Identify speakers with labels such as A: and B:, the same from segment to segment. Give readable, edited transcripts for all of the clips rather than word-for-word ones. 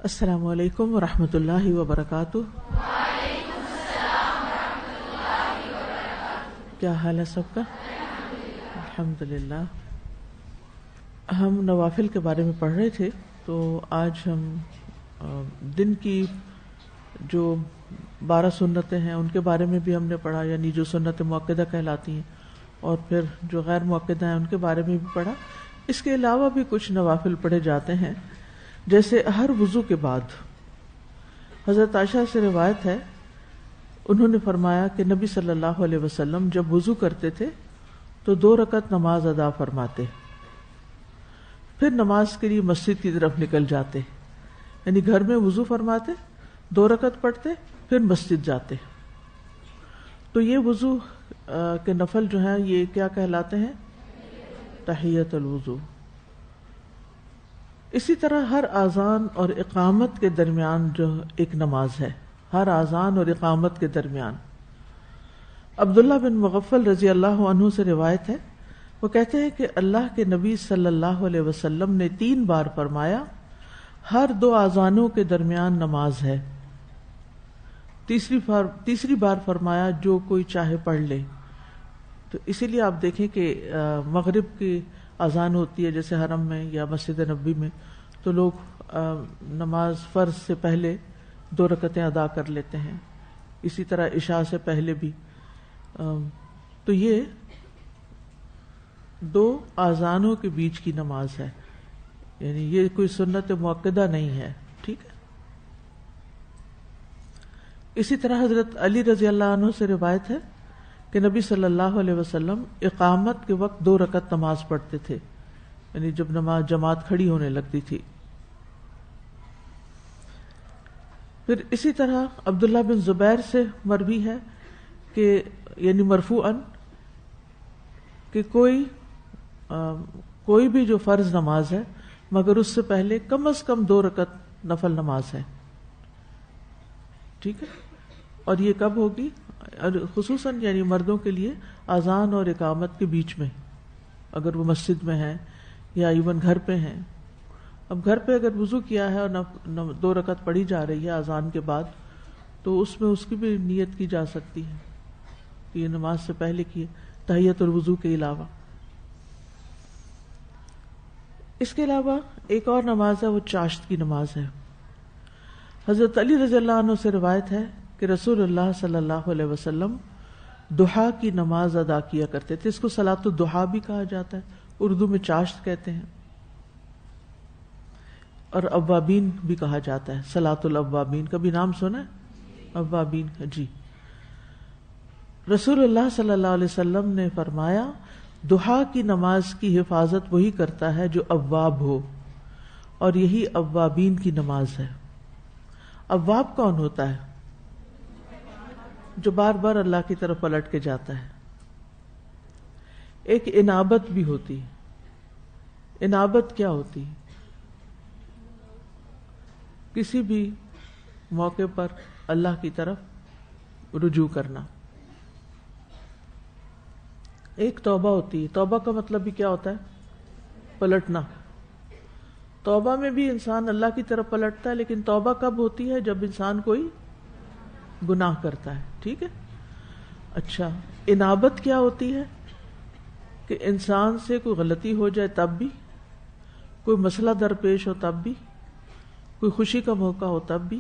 A: السلام علیکم ورحمۃ اللہ وبرکاتہ۔ کیا حال ہے سب کا؟ الحمدللہ۔ ہم نوافل کے بارے میں پڑھ رہے تھے، تو آج ہم دن کی جو 12 سنتیں ہیں ان کے بارے میں بھی ہم نے پڑھا، یعنی جو سنت مؤکدہ کہلاتی ہیں، اور پھر جو غیر مؤکدہ ہیں ان کے بارے میں بھی پڑھا۔ اس کے علاوہ بھی کچھ نوافل پڑھے جاتے ہیں، جیسے ہر وضو کے بعد۔ حضرت عائشہ سے روایت ہے، انہوں نے فرمایا کہ نبی صلی اللہ علیہ وسلم جب وضو کرتے تھے تو 2 رکعت نماز ادا فرماتے، پھر نماز کے لیے مسجد کی طرف نکل جاتے، یعنی گھر میں وضو فرماتے، 2 رکعت پڑھتے، پھر مسجد جاتے۔ تو یہ وضو کے نفل جو ہیں یہ کیا کہلاتے ہیں؟ تحیۃ الوضو۔ اسی طرح ہر اذان اور اقامت کے درمیان جو ایک نماز ہے، ہر اذان اور اقامت کے درمیان۔ عبداللہ بن مغفل رضی اللہ عنہ سے روایت ہے، وہ کہتے ہیں کہ اللہ کے نبی صلی اللہ علیہ وسلم نے 3 بار فرمایا ہر 2 اذانوں کے درمیان نماز ہے۔ تیسری بار فرمایا جو کوئی چاہے پڑھ لے۔ تو اسی لیے آپ دیکھیں کہ مغرب کی اذان ہوتی ہے جیسے حرم میں یا مسجد نبوی میں، تو لوگ نماز فرض سے پہلے 2 رکعتیں ادا کر لیتے ہیں، اسی طرح عشاء سے پہلے بھی۔ تو یہ 2 اذانوں کے بیچ کی نماز ہے، یعنی یہ کوئی سنت مؤکدہ نہیں ہے، ٹھیک ہے۔ اسی طرح حضرت علی رضی اللہ عنہ سے روایت ہے کہ نبی صلی اللہ علیہ وسلم اقامت کے وقت 2 رکعت نماز پڑھتے تھے، یعنی جب نماز جماعت کھڑی ہونے لگتی تھی۔ پھر اسی طرح عبداللہ بن زبیر سے مروی ہے کہ یعنی مرفوعاً کہ کوئی بھی جو فرض نماز ہے مگر اس سے پہلے کم از کم 2 رکعت نفل نماز ہے، ٹھیک ہے۔ اور یہ کب ہوگی؟ خصوصاً یعنی مردوں کے لیے اذان اور اقامت کے بیچ میں، اگر وہ مسجد میں ہیں یا ایون گھر پہ ہیں۔ اب گھر پہ اگر وضو کیا ہے اور 2 رکعت پڑھی جا رہی ہے اذان کے بعد، تو اس میں اس کی بھی نیت کی جا سکتی ہے کہ یہ نماز سے پہلے کی تحیۃ الوضو کے علاوہ۔ اس کے علاوہ ایک اور نماز ہے، وہ چاشت کی نماز ہے۔ حضرت علی رضی اللہ عنہ سے روایت ہے کہ رسول اللہ صلی اللہ علیہ وسلم ضحیٰ کی نماز ادا کیا کرتے تھے۔ اس کو صلاۃ الضحیٰ بھی کہا جاتا ہے، اردو میں چاشت کہتے ہیں، اور اوابین بھی کہا جاتا ہے، صلاۃ الاوابین۔ کبھی نام سنا ہے اوابین کا؟ جی۔ رسول اللہ صلی اللہ علیہ وسلم نے فرمایا ضحیٰ کی نماز کی حفاظت وہی کرتا ہے جو اواب ہو، اور یہی اوابین کی نماز ہے۔ اواب کون ہوتا ہے؟ جو بار بار اللہ کی طرف پلٹ کے جاتا ہے۔ ایک انابت بھی ہوتی ہے۔ انابت کیا ہوتی ہے؟ کسی بھی موقع پر اللہ کی طرف رجوع کرنا۔ ایک توبہ ہوتی ہے، توبہ کا مطلب بھی کیا ہوتا ہے؟ پلٹنا۔ توبہ میں بھی انسان اللہ کی طرف پلٹتا ہے، لیکن توبہ کب ہوتی ہے؟ جب انسان کوئی گناہ کرتا ہے، ٹھیک ہے۔ اچھا، انابت کیا ہوتی ہے؟ کہ انسان سے کوئی غلطی ہو جائے تب بھی، کوئی مسئلہ درپیش ہو تب بھی، کوئی خوشی کا موقع ہو تب بھی،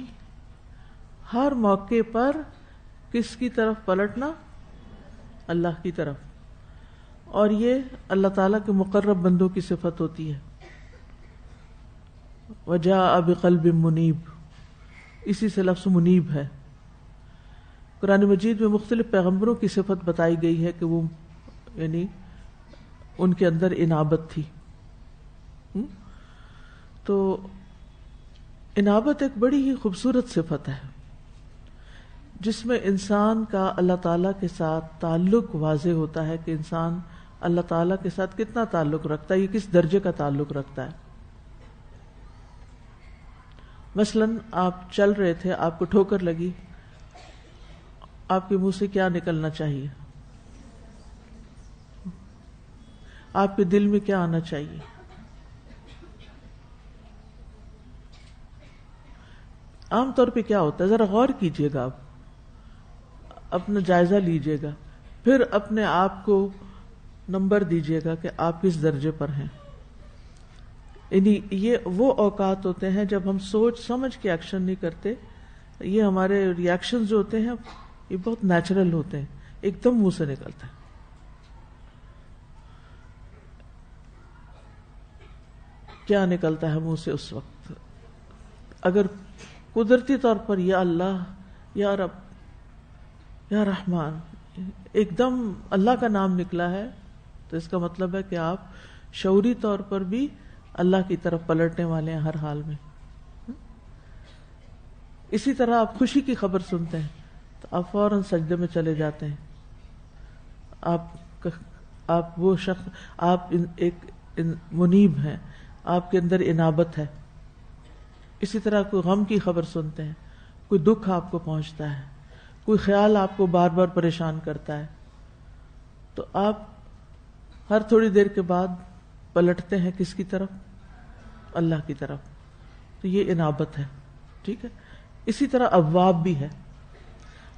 A: ہر موقع پر کس کی طرف پلٹنا؟ اللہ کی طرف۔ اور یہ اللہ تعالیٰ کے مقرب بندوں کی صفت ہوتی ہے۔ وَجَاءَ بِقَلْبٍ مُنِيبٍ، اسی سے لفظ منیب ہے۔ قرآن مجید میں مختلف پیغمبروں کی صفت بتائی گئی ہے کہ وہ یعنی ان کے اندر انابت تھی۔ تو انابت ایک بڑی ہی خوبصورت صفت ہے، جس میں انسان کا اللہ تعالیٰ کے ساتھ تعلق واضح ہوتا ہے کہ انسان اللہ تعالیٰ کے ساتھ کتنا تعلق رکھتا ہے، یہ کس درجے کا تعلق رکھتا ہے۔ مثلاً آپ چل رہے تھے، آپ کو ٹھوکر لگی، آپ کے منہ سے کیا نکلنا چاہیے؟ آپ کے دل میں کیا آنا چاہیے؟ عام طور پہ کیا ہوتا ہے، ذرا غور کیجئے گا، آپ اپنا جائزہ لیجئے گا، پھر اپنے آپ کو نمبر دیجئے گا کہ آپ کس درجے پر ہیں. یعنی یہ وہ اوقات ہوتے ہیں جب ہم سوچ سمجھ کے ایکشن نہیں کرتے. یہ ہمارے ریئیکشن جو ہوتے ہیں یہ بہت نیچرل ہوتے ہیں، ایک دم منہ سے نکلتا ہے. کیا نکلتا ہے منہ سے اس وقت؟ اگر قدرتی طور پر یا اللہ، یا رب، یا رحمان، ایک دم اللہ کا نام نکلا ہے تو اس کا مطلب ہے کہ آپ شعوری طور پر بھی اللہ کی طرف پلٹنے والے ہیں ہر حال میں. اسی طرح آپ خوشی کی خبر سنتے ہیں تو آپ فوراً سجدے میں چلے جاتے ہیں. آپ وہ شخص، آپ ایک منیب ہیں، آپ کے اندر انابت ہے. اسی طرح کوئی غم کی خبر سنتے ہیں، کوئی دکھ آپ کو پہنچتا ہے، کوئی خیال آپ کو بار بار پریشان کرتا ہے، تو آپ ہر تھوڑی دیر کے بعد پلٹتے ہیں کس کی طرف؟ اللہ کی طرف. تو یہ انابت ہے. ٹھیک ہے. اسی طرح اواب بھی ہے.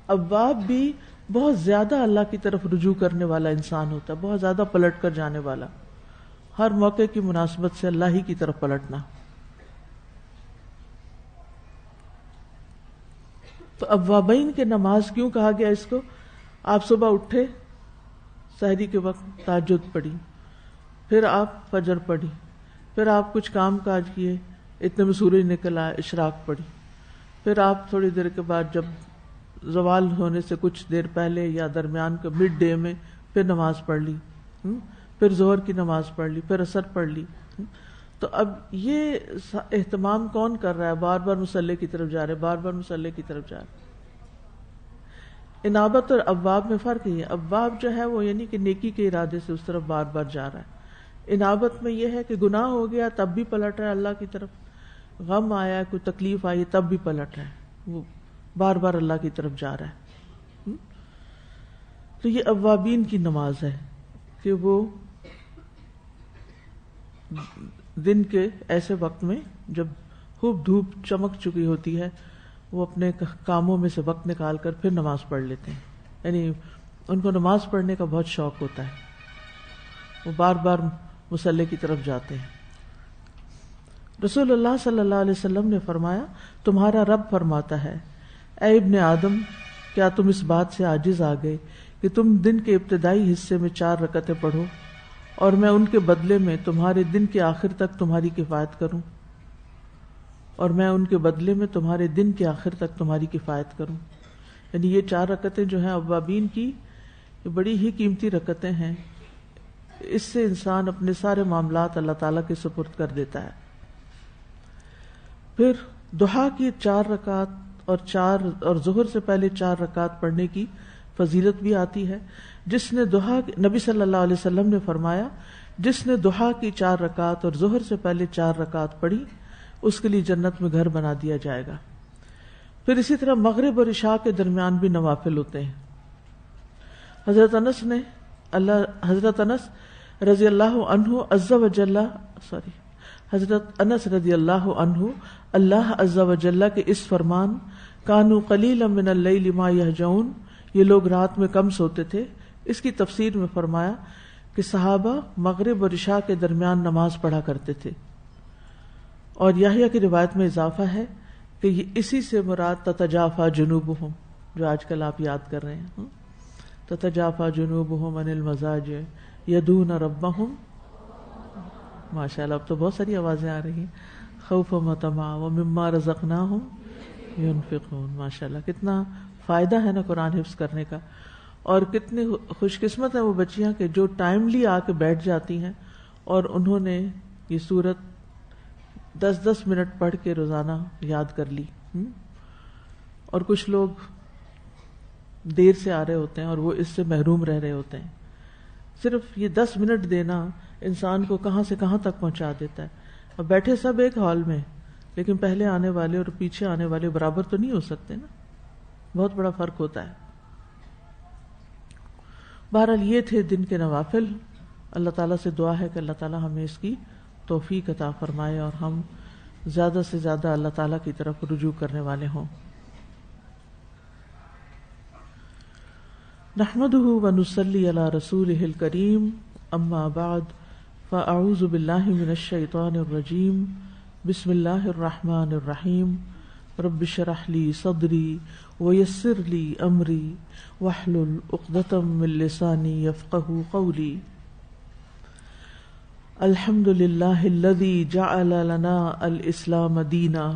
A: اواب بھی بہت زیادہ اللہ کی طرف رجوع کرنے والا انسان ہوتا ہے، بہت زیادہ پلٹ کر جانے والا، ہر موقع کی مناسبت سے اللہ ہی کی طرف پلٹنا. تو اوابین کے نماز کیوں کہا گیا اس کو؟ آپ صبح اٹھے، سحری کے وقت تہجد پڑھی، پھر آپ فجر پڑھی، پھر آپ کچھ کام کاج کیے، اتنے میں سورج نکل آیا، اشراق پڑھی، پھر آپ تھوڑی دیر کے بعد جب زوال ہونے سے کچھ دیر پہلے یا درمیان کے مڈ ڈے میں پھر نماز پڑھ لی، پھر ظہر کی نماز پڑھ لی، پھر عصر پڑھ لی. تو اب یہ اہتمام کون کر رہا ہے؟ بار بار مصلی کی طرف جا رہے، بار بار مصلی کی طرف جا رہے. انابت اور اواب میں فرق ہی ہے. اواب جو ہے وہ یعنی کہ نیکی کے ارادے سے اس طرف بار بار جا رہا ہے. انابت میں یہ ہے کہ گناہ ہو گیا تب بھی پلٹ رہا ہے اللہ کی طرف، غم آیا، کوئی تکلیف آئی تب بھی پلٹ رہا ہے، وہ بار بار اللہ کی طرف جا رہا ہے. تو یہ اوابین کی نماز ہے کہ وہ دن کے ایسے وقت میں جب خوب دھوپ چمک چکی ہوتی ہے وہ اپنے کاموں میں سے وقت نکال کر پھر نماز پڑھ لیتے ہیں. یعنی ان کو نماز پڑھنے کا بہت شوق ہوتا ہے، وہ بار بار مصلی کی طرف جاتے ہیں. رسول اللہ صلی اللہ علیہ وسلم نے فرمایا، تمہارا رب فرماتا ہے، اے ابن آدم، کیا تم اس بات سے عاجز آ گئے کہ تم دن کے ابتدائی حصے میں 4 رکعتیں پڑھو اور میں ان کے بدلے میں تمہارے دن کے آخر تک تمہاری کفایت کروں، اور میں ان کے بدلے میں تمہارے دن کے آخر تک تمہاری کفایت کروں. یعنی یہ 4 رکعتیں جو ہیں اوابین کی، یہ بڑی ہی قیمتی رکعتیں ہیں. اس سے انسان اپنے سارے معاملات اللہ تعالیٰ کے سپرد کر دیتا ہے. پھر ضحیٰ کی 4 رکعت اور ظہر سے پہلے 4 رکعت پڑھنے کی فضیلت بھی آتی ہے. جس نے نبی صلی اللہ علیہ وسلم نے فرمایا، جس نے ضحیٰ کی 4 رکعت اور ظہر سے پہلے 4 رکعت پڑھی اس کے لیے جنت میں گھر بنا دیا جائے گا. پھر اسی طرح مغرب اور عشاء کے درمیان بھی نوافل ہوتے ہیں. حضرت انس رضی اللہ عنہ اللہ عز و جل کے اس فرمان کانوا قلیلا من اللیل ما یہجعون، یہ لوگ رات میں کم سوتے تھے، اس کی تفسیر میں فرمایا کہ صحابہ مغرب اور عشاء کے درمیان نماز پڑھا کرتے تھے. اور یحییٰ کی روایت میں اضافہ ہے کہ یہ اسی سے مراد تتجافا جنوبہم، جو آج کل آپ یاد کر رہے ہیں، تتجافا جنوبہم عن المضاجع یدعون ربہم، ماشاءاللہ اب تو بہت ساری آوازیں آ رہی ہیں، خوفا وطمعا ومما رزقناہم ينفقون. ماشاءاللہ کتنا فائدہ ہے نا قرآن حفظ کرنے کا. اور کتنی خوش قسمت ہیں وہ بچیاں کہ جو ٹائملی آ کے بیٹھ جاتی ہیں اور انہوں نے یہ سورت 10-10 منٹ پڑھ کے روزانہ یاد کر لی. اور کچھ لوگ دیر سے آ رہے ہوتے ہیں اور وہ اس سے محروم رہ رہے ہوتے ہیں. صرف یہ 10 منٹ دینا انسان کو کہاں سے کہاں تک پہنچا دیتا ہے. اب بیٹھے سب ایک ہال میں لیکن پہلے آنے والے اور پیچھے آنے والے برابر تو نہیں ہو سکتے نا، بہت بڑا فرق ہوتا ہے. بہرحال یہ تھے دن کے نوافل. اللہ تعالیٰ سے دعا ہے کہ اللہ تعالیٰ ہمیں اس کی توفیق عطا فرمائے اور ہم زیادہ سے زیادہ اللہ تعالیٰ کی طرف رجوع کرنے والے ہوں. نحمده ونصلی علی رسولہ الکریم. اما بعد فاعوذ باللہ من الشیطان الرجیم. بسم اللہ الرحمن الرحیم. رب اشرح لی صدری ویسر لی امری واحلل عقدۃ من لسانی یفقہوا قولی. الحمد للہ الذی جعل لنا الاسلام دینا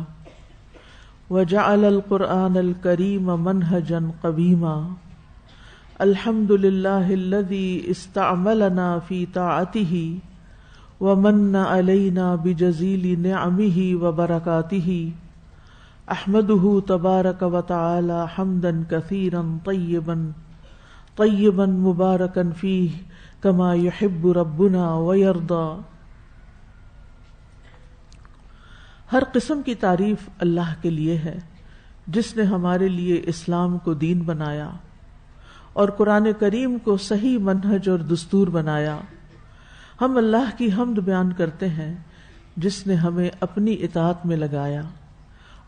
A: وجعل القرآن الکریم منہجا قویما. الحمد للہ الذی استعملنا فی طاعتہ ومن علینا بجزیل نعمہ وبرکاتہ. احمدہ تبارک وتعالی حمدا کثیرا طیبا مبارکا فیہ کما یحب ربنا ویرضا. ہر قسم کی تعریف اللہ کے لیے ہے جس نے ہمارے لیے اسلام کو دین بنایا اور قرآن کریم کو صحیح منہج اور دستور بنایا. ہم اللہ کی حمد بیان کرتے ہیں جس نے ہمیں اپنی اطاعت میں لگایا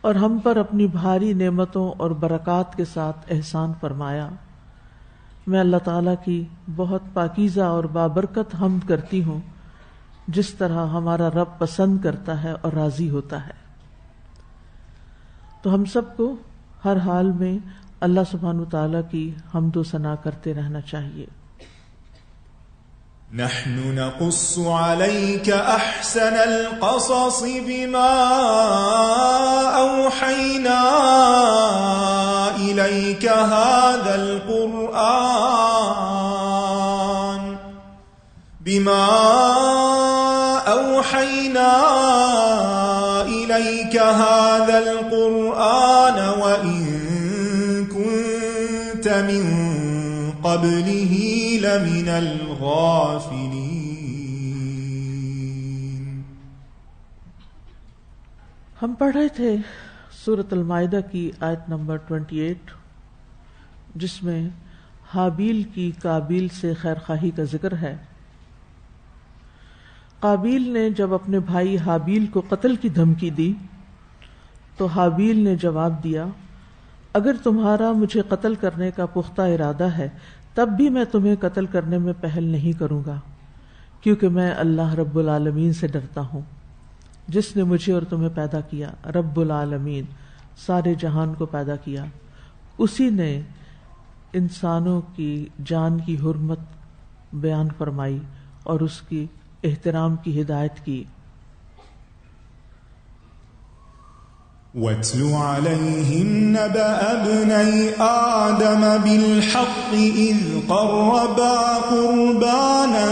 A: اور ہم پر اپنی بھاری نعمتوں اور برکات کے ساتھ احسان فرمایا. میں اللہ تعالیٰ کی بہت پاکیزہ اور بابرکت حمد کرتی ہوں جس طرح ہمارا رب پسند کرتا ہے اور راضی ہوتا ہے. تو ہم سب کو ہر حال میں اللہ سبحانہ وتعالیٰ کی حمد و ثنا کرتے رہنا چاہیے.
B: نحن نقص عليك أحسن القصص بما أوحينا إليك هذا القرآن وإن كنت من قبله لمن الغافلین.
A: ہم پڑھ رہے تھے سورۃ المائدہ کی آیت نمبر 28 جس میں حابیل کی قابیل سے خیرخواہی کا ذکر ہے. قابیل نے جب اپنے بھائی حابیل کو قتل کی دھمکی دی تو حابیل نے جواب دیا اگر تمہارا مجھے قتل کرنے کا پختہ ارادہ ہے تب بھی میں تمہیں قتل کرنے میں پہل نہیں کروں گا کیونکہ میں اللہ رب العالمین سے ڈرتا ہوں جس نے مجھے اور تمہیں پیدا کیا. رب العالمین سارے جہان کو پیدا کیا. اسی نے انسانوں کی جان کی حرمت بیان فرمائی اور اس کی احترام کی ہدایت کی.
B: وَاتْلُ عَلَيْهِمْ نَبَأَ ابْنَيْ آدَمَ بِالْحَقِّ إِذْ قَرَّبَا قُرْبَانًا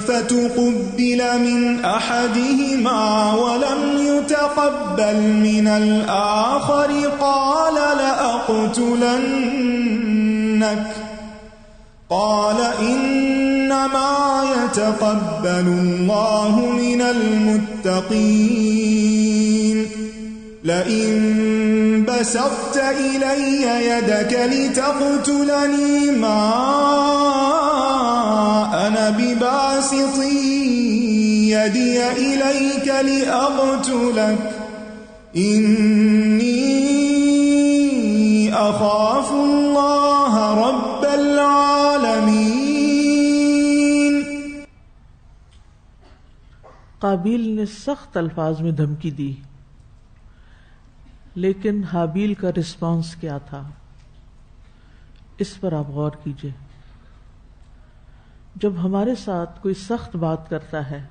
B: فَتُقُبِّلَ مِنْ أَحَدِهِمَا وَلَمْ يُتَقَبَّلْ مِنَ الْآخَرِ قَالَ لَأَقْتُلَنَّكَ قَالَ إِنَّمَا يَتَقَبَّلُ اللَّهُ مِنَ الْمُتَّقِينَ. لئن بسطت إلي يدك لتقتلني ما أنا بباسط يدي إليك لأقتلك إني أخاف الله رب العالمين.
A: قابیل نے سخت الفاظ میں دھمکی دی لیکن حابیل کا رسپانس کیا تھا اس پر آپ غور کیجئے. جب ہمارے ساتھ کوئی سخت بات کرتا ہے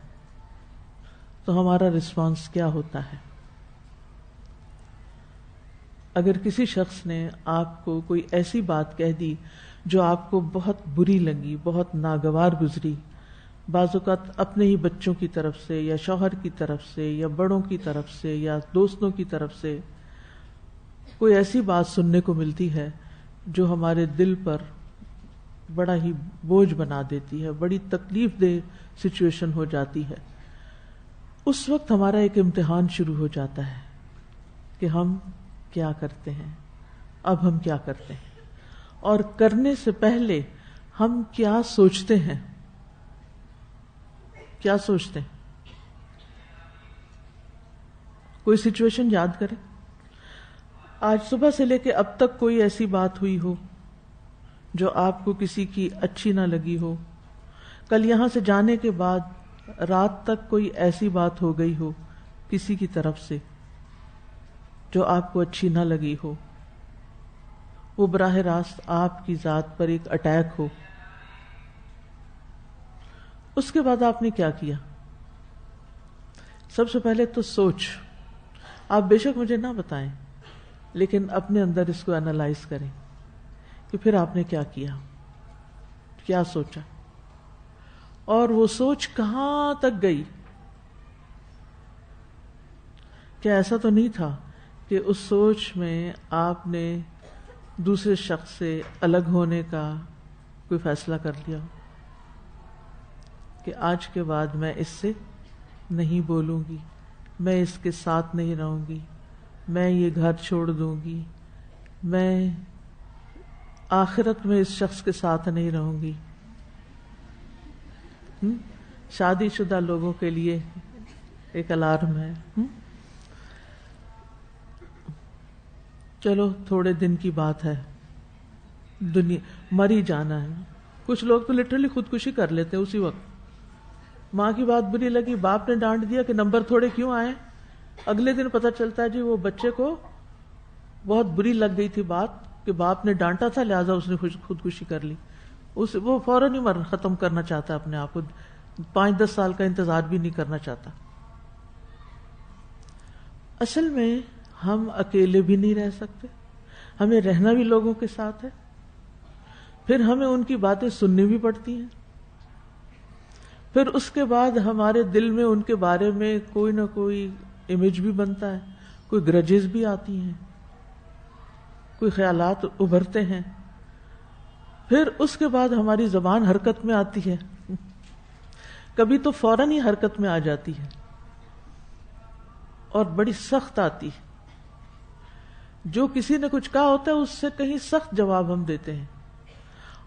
A: تو ہمارا رسپانس کیا ہوتا ہے؟ اگر کسی شخص نے آپ کو کوئی ایسی بات کہہ دی جو آپ کو بہت بری لگی، بہت ناگوار گزری، بعض اوقات اپنے ہی بچوں کی طرف سے یا شوہر کی طرف سے یا بڑوں کی طرف سے یا دوستوں کی طرف سے کوئی ایسی بات سننے کو ملتی ہے جو ہمارے دل پر بڑا ہی بوجھ بنا دیتی ہے، بڑی تکلیف دہ سچویشن ہو جاتی ہے. اس وقت ہمارا ایک امتحان شروع ہو جاتا ہے کہ ہم کیا کرتے ہیں، اب ہم کیا کرتے ہیں، اور کرنے سے پہلے ہم کیا سوچتے ہیں. کیا سوچتے ہیں؟ کوئی سچویشن یاد کریں. آج صبح سے لے کے اب تک کوئی ایسی بات ہوئی ہو جو آپ کو کسی کی اچھی نہ لگی ہو. کل یہاں سے جانے کے بعد رات تک کوئی ایسی بات ہو گئی ہو کسی کی طرف سے جو آپ کو اچھی نہ لگی ہو. وہ براہ راست آپ کی ذات پر ایک اٹیک ہو. اس کے بعد آپ نے کیا کیا؟ سب سے پہلے تو سوچ. آپ بے شک مجھے نہ بتائیں لیکن اپنے اندر اس کو انالائز کریں کہ پھر آپ نے کیا کیا، کیا سوچا، اور وہ سوچ کہاں تک گئی. کیا ایسا تو نہیں تھا کہ اس سوچ میں آپ نے دوسرے شخص سے الگ ہونے کا کوئی فیصلہ کر لیا کہ آج کے بعد میں اس سے نہیں بولوں گی، میں اس کے ساتھ نہیں رہوں گی، میں یہ گھر چھوڑ دوں گی، میں آخرت میں اس شخص کے ساتھ نہیں رہوں گی. شادی شدہ لوگوں کے لیے ایک الارم ہے. چلو تھوڑے دن کی بات ہے، دنیا مر ہی جانا ہے. کچھ لوگ تو لٹرلی خودکشی کر لیتے ہیں اسی وقت. ماں کی بات بری لگی، باپ نے ڈانٹ دیا کہ نمبر تھوڑے کیوں آئے، اگلے دن پتہ چلتا ہے جی وہ بچے کو بہت بری لگ گئی تھی بات کہ باپ نے ڈانٹا تھا لہٰذا اس نے خودکشی کر لی. وہ فوراً ہی ختم کرنا چاہتا ہے اپنے آپ کو، 5-10 سال کا انتظار بھی نہیں کرنا چاہتا. اصل میں ہم اکیلے بھی نہیں رہ سکتے، ہمیں رہنا بھی لوگوں کے ساتھ ہے. پھر ہمیں ان کی باتیں سننی بھی پڑتی ہیں. پھر اس کے بعد ہمارے دل میں ان کے بارے میں کوئی نہ کوئی امیج بھی بنتا ہے، کوئی گرجز بھی آتی ہیں، کوئی خیالات ابھرتے ہیں. پھر اس کے بعد ہماری زبان حرکت میں آتی ہے، کبھی تو فوراً ہی حرکت میں آ جاتی ہے اور بڑی سخت آتی ہے. جو کسی نے کچھ کہا ہوتا ہے اس سے کہیں سخت جواب ہم دیتے ہیں.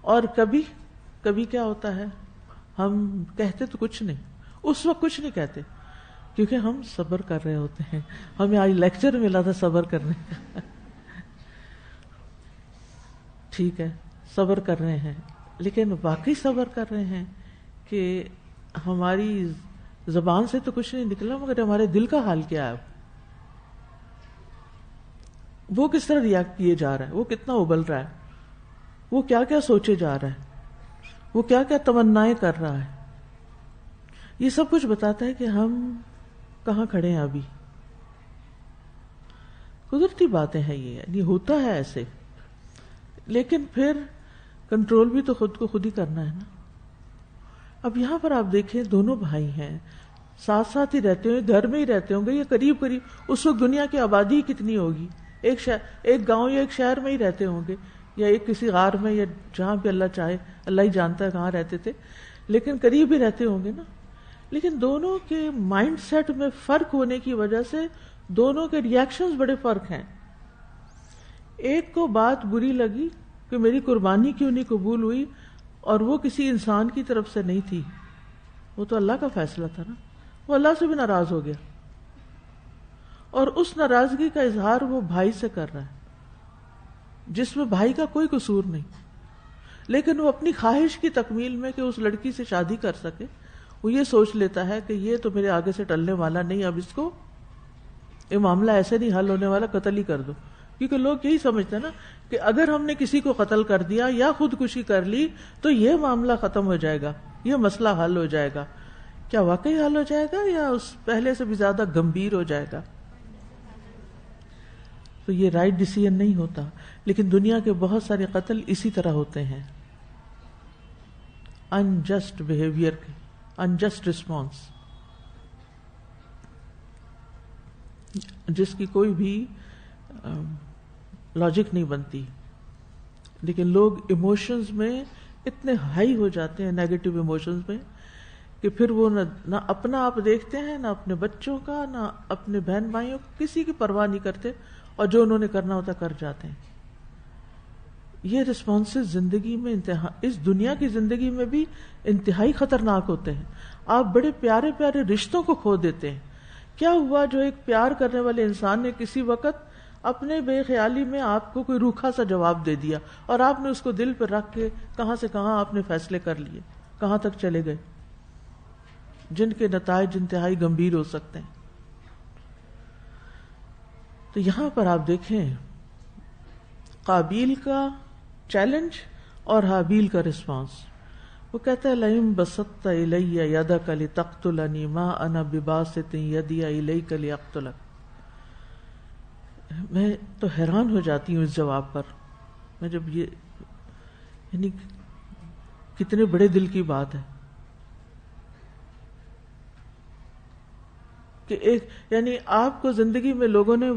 A: اور کبھی کیا ہوتا ہے، ہم کہتے تو کچھ نہیں، اس وقت کچھ نہیں کہتے کیونکہ ہم صبر کر رہے ہوتے ہیں. ہمیں آج لیکچر ملا تھا صبر کرنے کا. ٹھیک ہے صبر کر رہے ہیں، لیکن واقعی صبر کر رہے ہیں کہ ہماری زبان سے تو کچھ نہیں نکلا مگر ہمارے دل کا حال کیا ہے، وہ کس طرح ریاکٹ کیے جا رہا ہے، وہ کتنا ابل رہا ہے، وہ کیا کیا سوچے جا رہا ہے، وہ کیا کیا تمنائیں کر رہا ہے. یہ سب کچھ بتاتا ہے کہ ہم کہاں کھڑے ہیں ابھی. قدرتی باتیں ہیں یہ ہوتا ہے ایسے، لیکن پھر کنٹرول بھی تو خود کو خود ہی کرنا ہے نا. اب یہاں پر آپ دیکھیں دونوں بھائی ہیں، ساتھ ساتھ ہی رہتے ہوں گے، گھر میں ہی رہتے ہوں گے، یہ قریب اس وقت دنیا کی آبادی کتنی ہوگی، ایک گاؤں یا ایک شہر میں ہی رہتے ہوں گے، یا ایک کسی غار میں، یا جہاں بھی اللہ چاہے، اللہ ہی جانتا ہے کہاں رہتے تھے، لیکن قریب ہی رہتے ہوں گے نا. لیکن دونوں کے مائنڈ سیٹ میں فرق ہونے کی وجہ سے دونوں کے ریئیکشنز بڑے فرق ہیں. ایک کو بات بری لگی کہ میری قربانی کیوں نہیں قبول ہوئی، اور وہ کسی انسان کی طرف سے نہیں تھی، وہ تو اللہ کا فیصلہ تھا نا. وہ اللہ سے بھی ناراض ہو گیا، اور اس ناراضگی کا اظہار وہ بھائی سے کر رہا ہے جس میں بھائی کا کوئی قصور نہیں. لیکن وہ اپنی خواہش کی تکمیل میں کہ اس لڑکی سے شادی کر سکے، وہ یہ سوچ لیتا ہے کہ یہ تو میرے آگے سے ٹلنے والا نہیں، اب اس کو یہ معاملہ ایسے نہیں حل ہونے والا، قتل ہی کر دو. کیونکہ لوگ یہی سمجھتے ہیں نا کہ اگر ہم نے کسی کو قتل کر دیا یا خودکشی کر لی تو یہ معاملہ ختم ہو جائے گا، یہ مسئلہ حل ہو جائے گا. کیا واقعی حل ہو جائے گا یا اس پہلے سے بھی زیادہ گمبھیر ہو جائے گا؟ تو یہ رائٹ ڈیسیژن نہیں ہوتا. لیکن دنیا کے بہت سارے قتل اسی طرح ہوتے ہیں، انجسٹ بہیویئر کے، انجسٹ رسپانس، جس کی کوئی بھی لاجک نہیں بنتی. لیکن لوگ ایموشنز میں اتنے ہائی ہو جاتے ہیں، نیگیٹو ایموشنز میں، کہ پھر وہ نہ اپنا آپ دیکھتے ہیں، نہ اپنے بچوں کا، نہ اپنے بہن بھائیوں، کسی کی پرواہ نہیں کرتے، اور جو انہوں نے کرنا ہوتا کر جاتے ہیں. یہ رسپانسز زندگی میں اس دنیا کی زندگی میں بھی انتہائی خطرناک ہوتے ہیں. آپ بڑے پیارے پیارے رشتوں کو کھو دیتے ہیں. کیا ہوا جو ایک پیار کرنے والے انسان نے کسی وقت اپنے بے خیالی میں آپ کو کوئی روکھا سا جواب دے دیا اور آپ نے اس کو دل پر رکھ کے کہاں سے کہاں آپ نے فیصلے کر لیے، کہاں تک چلے گئے، جن کے نتائج انتہائی گمبھیر ہو سکتے ہیں۔ تو یہاں پر آپ دیکھیں قابیل کا چیلنج اور حابیل کا رسپانس۔ وہ کہتا ہے لئن بسطت الی یدک لتقتلنی ما انا بباسط یدی الیک لاقتلک۔ میں تو حیران ہو جاتی ہوں اس جواب پر، میں جب یہ یعنی کتنے بڑے دل کی بات ہے کہ ایک یعنی آپ کو زندگی میں لوگوں نے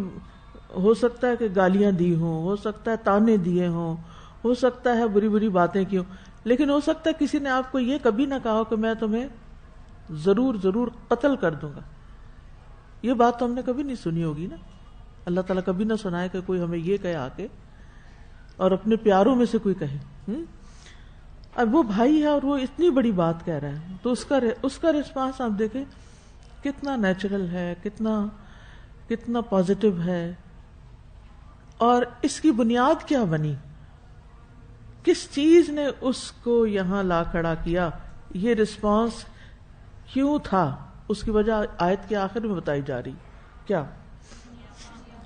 A: ہو سکتا ہے کہ گالیاں دی ہوں، ہو سکتا ہے تانے دیے ہوں، ہو سکتا ہے بری بری باتیں کی ہوں، لیکن ہو سکتا ہے کسی نے آپ کو یہ کبھی نہ کہا کہ میں تمہیں ضرور ضرور قتل کر دوں گا۔ یہ بات تو ہم نے کبھی نہیں سنی ہوگی نا، اللہ تعالیٰ کبھی نہ سنائے کہ کوئی ہمیں یہ کہے آ کے، اور اپنے پیاروں میں سے کوئی کہے۔ اب وہ بھائی ہے اور وہ اتنی بڑی بات کہہ رہا ہے، تو اس کا رسپانس آپ دیکھیں کتنا نیچرل ہے، کتنا پازیٹیو ہے، اور اس کی بنیاد کیا بنی، کس چیز نے اس کو یہاں لا کھڑا کیا، یہ رسپانس کیوں تھا، اس کی وجہ آیت کے آخر میں بتائی جا رہی کیا،